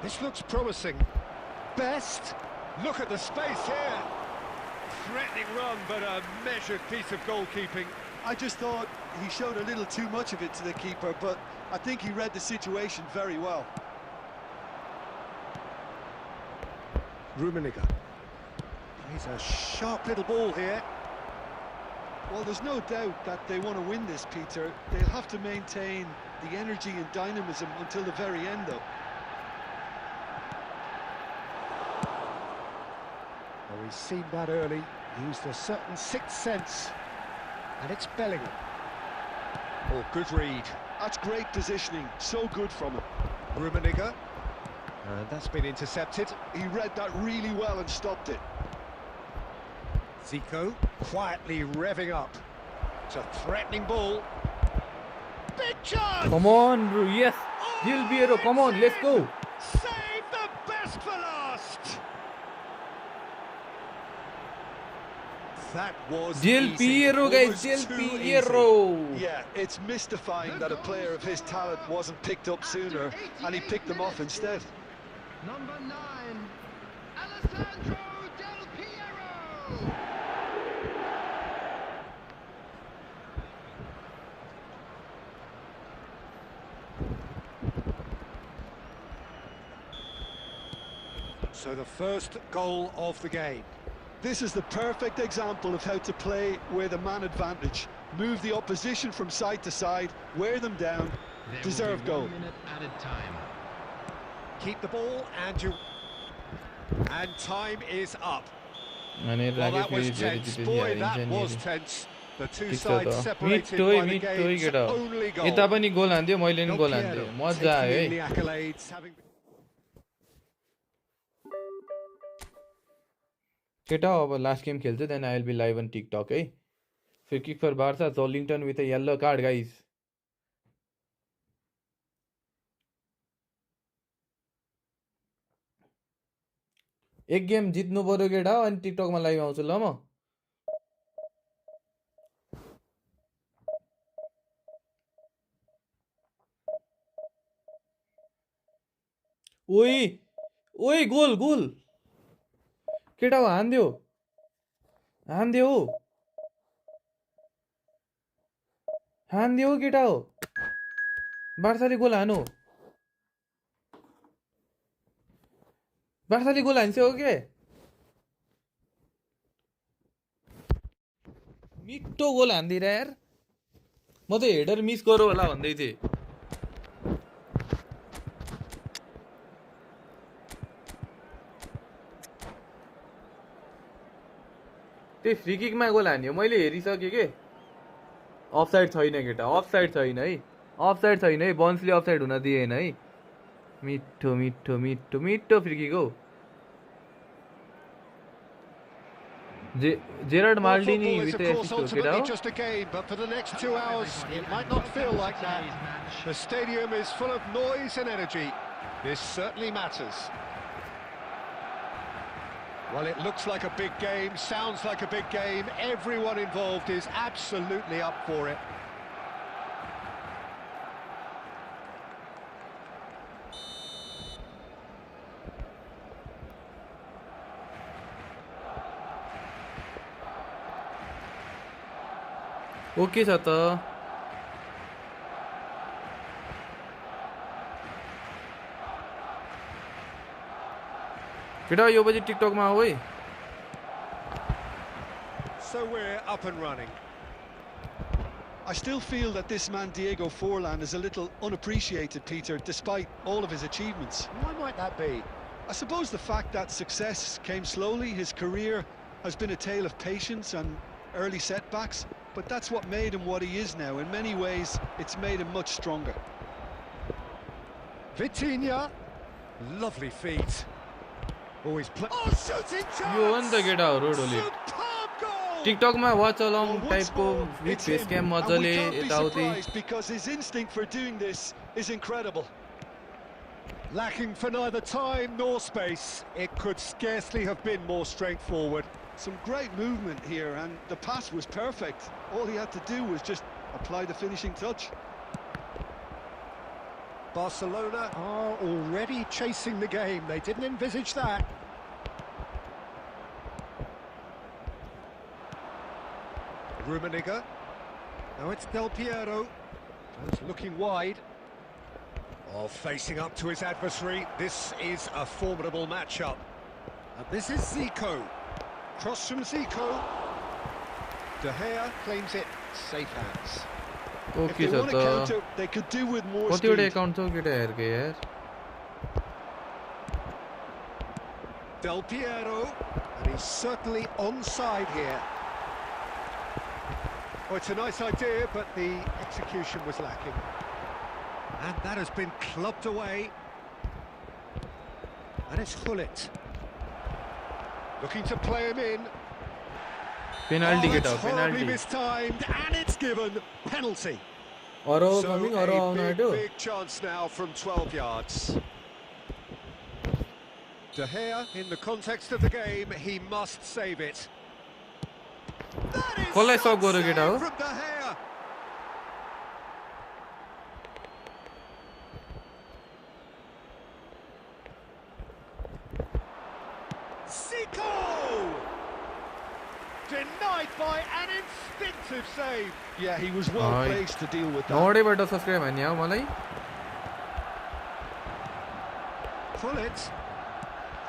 This looks promising. Best. Look at the space here. Threatening run, but a measured piece of goalkeeping. I just thought he showed a little too much of it to the keeper, but I think he read the situation very well. Rummenigge. Plays a sharp little ball here. Well, there's no doubt that they want to win this, Peter. They'll have to maintain the energy and dynamism until the very end, though. Oh, he's seen that early, used a certain sixth sense. And it's Bellingham. Oh, good read. That's great positioning, so good from him. Rummenigge. And that's been intercepted. He read that really well and stopped it. Zico quietly revving up. It's a threatening ball. Big chance! Come on yes Del Piero come on let's go Save the best for last! That was Del easy. Piero, guys, Almost Del too Piero. Yeah, it's mystifying that a player of his talent wasn't picked up sooner, and he picked them off instead. Number 9, Alessandro Del Piero. So the first goal of the game. This is the perfect example of how to play with a man advantage. Move the opposition from side to side, wear them down, There deserve will be goal. 1 minute at a time. Keep the ball and time is up. अनि Well, लाग्यो that was फेरि धेरै tense. जितेपछि Boy, हारिन्छ that नि was अरे। tense. The two ठिक छ sides त separated मिठो है by the मिठो है game's केटा हो only goal. यता पनि गोल हान्थ्यो मैले पनि Del गोल Piero हान्थेँ मजा आयो taking in है the accolades, having... केटा हो अब लास्ट गेम खेल्छु then I will be live on TikTok है free kick for Barca Joelinton with a yellow card guys एक गेम जित्नु पर्यो केटा हो अनि टिकटकमा लाइभ आउँछु ल म ओइ ओइ गोल गोल केटा हो हान्दियो हान्दियो केटा हो बार्साले गोल हानो बार्साले गोल हान्छ हो के मिठो गोल हान्दिएर यार म त हेडर मिस गरौँ होला भन्दै थिएँ त्यही फ्री किकमा गोल हान्यो मैले हेरिसकेँ के अफसाइड छैन केटा अफसाइड छैन है अफसाइड छैन है बन्सले अफसाइड हुन दिएन है मिठो मिठो मिठो मिठो फ्री किक हो Gerrard Maldini Football is, with of course, assist हो केटा ultimately हो just a game, but for the next 2 hours, it might not feel like that. The stadium is full of noise and energy. This certainly matters. Well, it looks like a big game, sounds like a big game. Everyone involved is absolutely up for it. Okay छ त केटा यो बजी टिकटकमा आऊ है So we're up and running. I still feel that this man Diego Forlan is a little unappreciated, Peter, despite all of his achievements. Why might that be? I suppose the fact that success came slowly, his career has been a tale of patience and early setbacks, but that's what made him what he is now. In many ways, it's made him much stronger. Vitinha, lovely feet. Always play. Oh, shooting chance! यो हो नि त केटाहरु डोली Superb goal! टिकटकमा watch Well, along once टाइपको more, with it's face him, क्याम and we मजाले can't be यताउति surprised because his instinct for doing this is incredible. Lacking for neither time nor space. It could scarcely have been more straightforward. Some great movement here, and the pass was perfect. All he had to do was just apply the finishing touch. Barcelona are already chasing the game. They didn't envisage that. Rummenigge. Now it's Del Piero. He's looking wide. Oh, facing up to his adversary. This is a formidable matchup. And this is Zico. Cross from Zico. De Gea claims it. Safe hands. If okay they छ want to त counter, they could do with more कतिवटा speed. Account छ केटा हेर्के यार Del Piero, and he's certainly onside here. Oh, it's a nice idea, but the execution was lacking. And that has been clubbed away. And it's Gullit. Looking to play him in. Penalty Oh, केटा that's हो horribly penalty mistimed, and it's given penalty. अरो So coming अरो आउन a आँट्यो big chance now from 12 yards. De Gea, in the context of the game, he must save it. That is कसलाई some सब गर्यो केटा हो save from De Gea. Zico! Denied by an instinctive save. Yeah, he was well Aye. placed to deal with that. नौडेबाट subscribe हान्ने हो मलाई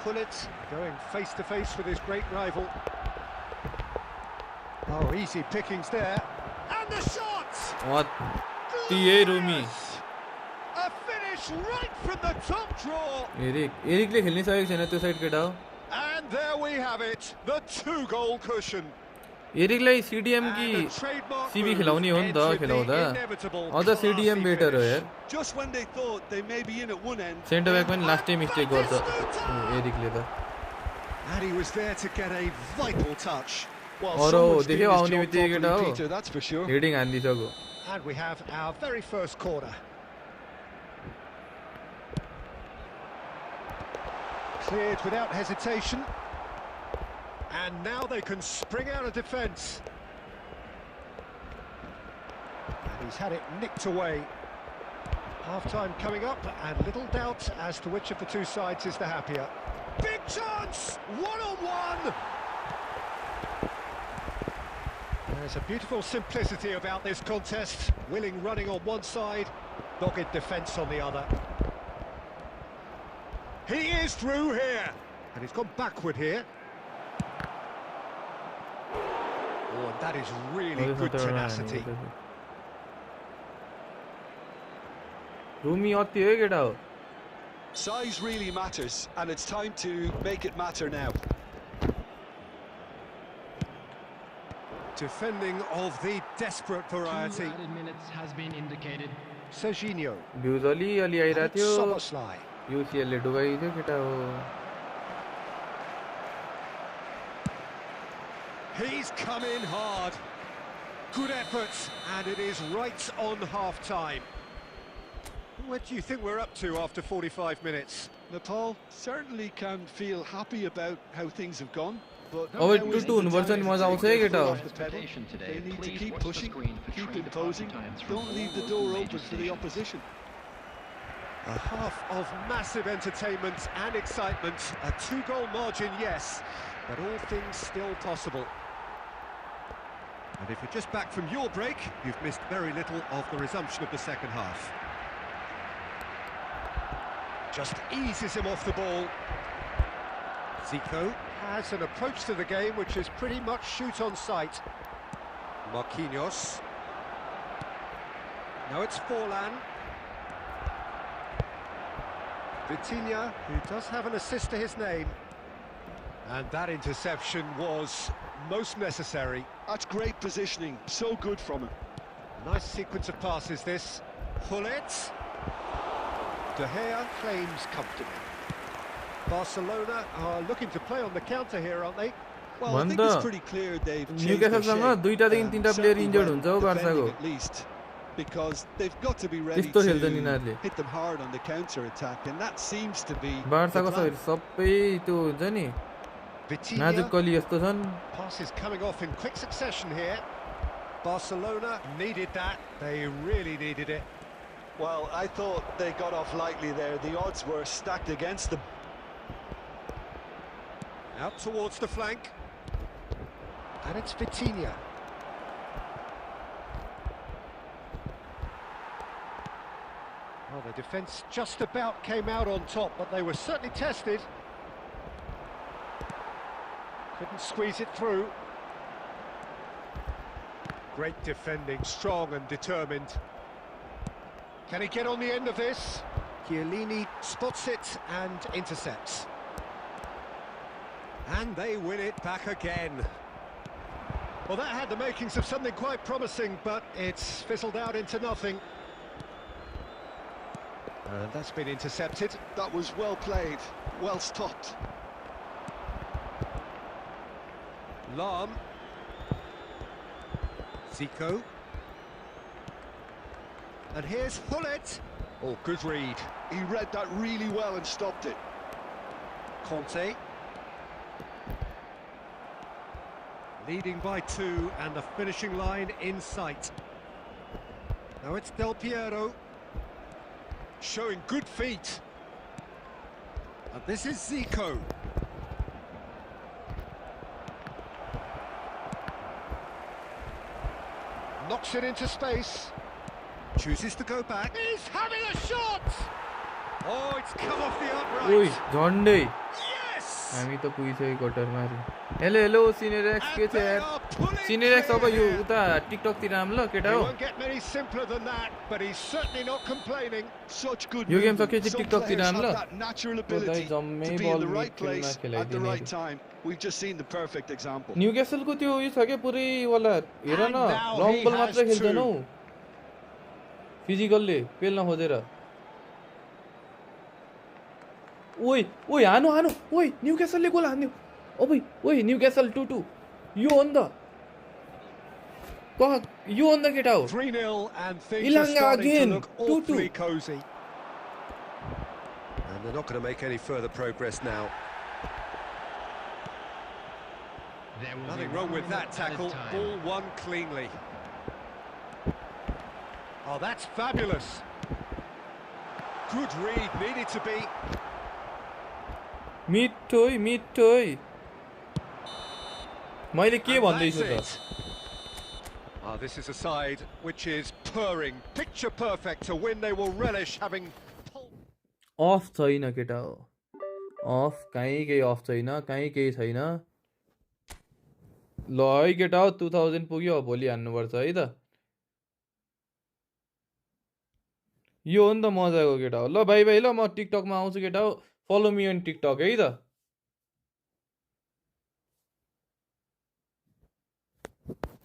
Gullit going face to face with his great rival. Oh, easy pickings there. And the shot! अति यही Rhumi A finish right from the top draw. एरिकले खेल्न सकेको छैन त्यो साइड केटा हो And there we have it, the 2-goal cushion. एरिकलाई CDM And कि a trademark Sibi move खेलाउने हो नि त entered the खेलाउँदा inevitable अझ सिडिएम classy बेटर हो finish. यार Just when they thought they may be in at one end. Centre back पनि last time mistake गर्छ एरिकले त And he was there to get a vital touch. Well, और someone's देख्यो doing his आउने job बित्तिकै केटा properly, हो Peter, that's for sure. Heading हानिदिसक्यो And we have our very first corner. Cleared without hesitation. And now they can spring out of defence. And he's had it nicked away. Half-time coming up, and little doubt as to which of the two sides is the happier. Big chance! One-on-one! There's a beautiful simplicity about this contest. Willing running on one side, dogged defence on the other. He is through here. And he's gone backward here. Oh, and that is really good tenacity. Rhumi अति हो केटा हो Size really matters, and it's time to make it matter now. Defending of the desperate 2 variety. added minutes has been indicated. Serginho. Views अलि आइरहेको थियो Soboslai. युसिएलले डुबाइदियो केटा हो He's come in hard. Good effort, and it is right on half-time. What do you think we're up to after 45 minutes? Nepal certainly can feel happy about how things have gone, but अब now is to the हुनुपर्छ time नि to मजा take आउँछ है their केटा foot हो off the pedal. They need to keep pushing, keep imposing, don't leave the door open for the opposition. A half of massive entertainment and excitement. A 2-goal margin, yes, but all things still possible. And if you're just back from your break, you've missed very little of the resumption of the second half. Just eases him off the ball. Zico has an approach to the game which is pretty much shoot on sight. Marquinhos. Now it's Forlan. Vitinha, who does have an assist to his name. And that interception was most necessary. That's great positioning, so good from him. Nice sequence of passes this. Gullit. De Gea claims comfortably. Barcelona are looking to play on the counter here, aren't they? Well, I think Wanda. it's pretty clear they've changed their न्युक्यासलसँग shape, दुईटादेखि तीनटा player certainly injured when हुन्छ हो बार्साको defending at least, because they've got to be ready त्यस्तो खेल्छन् to यिनीहरूले hit them hard on the counter attack, and that seems to be the बार्साको plan. सबै त्यो हुन्छ नि नाजुक Vitinha. कली यस्तो छन् Passes coming off in quick succession here. Barcelona needed that. They really needed it. Well, I thought they got off lightly there. The odds were stacked against them. Out towards the flank. And it's Vitinha. Well, the defence just about came out on top, but they were certainly tested. Couldn't squeeze it through. Great defending, strong and determined. Can he get on the end of this? Chiellini spots it and intercepts. And they win it back again. Well, that had the makings of something quite promising, but it's fizzled out into nothing. And that's been intercepted. That was well played, well stopped. Lahm. Zico. And here's Gullit. Oh, good read. He read that really well and stopped it. Leading by 2 and the finishing line in sight. Now it's Del Piero. Showing good feet. And this is Zico. Knocks it into space. Chooses to go back. He's having a shot! Oh, it's come off the upright. ओइ झन्डै Yes! हामी त पुगिसक्यो क्वार्टरमा hello hello senior x के छ यार senior x अब यो उता टिकटक तिर आम ल केटा It हो won't get many simpler than that, but he's certainly not complaining. Such good yo game movement. सकेपछि Some टिकटक तिर players आम have ल that natural दाइ ability जम्मै to be in बल the right मिडफिल्डमा place at the खेलाइदिने right time. We've just seen the perfect example. न्युक्यासलको त्यो उयो छ क्या पुरै वाला हेर And न now लङ he बल has मात्र खेल्छन् two. हौ फिजिकलले पेल्न खोजेर ओइ ओइ हानु हानु ओइ न्युक्यासलले गोल हान्यो ओइ ओइ न्युक्यासल 2-2 यो हो नि त यो हो नि त केटा हो 3-0 and things are Ilanga starting again, to look 2-2. awfully cosy. And they're not going to make any further progress now. There will Nothing be wrong 1 with that minute added tackle. time. Ball won cleanly. Oh, that's fabulous. Good read, needed to be. मिठोइ मिठोइ मैले के And भन्दैछु that's त it. Ah, this is a side which is purring, picture perfect to win. They will relish having. Of छैन केटा हो of कहीँ केही of छैन कहीँ केही छैन ल है केटा हो 2000 पुग्यो भोलि हान्नुपर्छ है त यो हो नि त मजाको केटा हो ल बाई बाई ल म टिकटकमा आउँछु केटा हो फलो मी अन टिकटक है त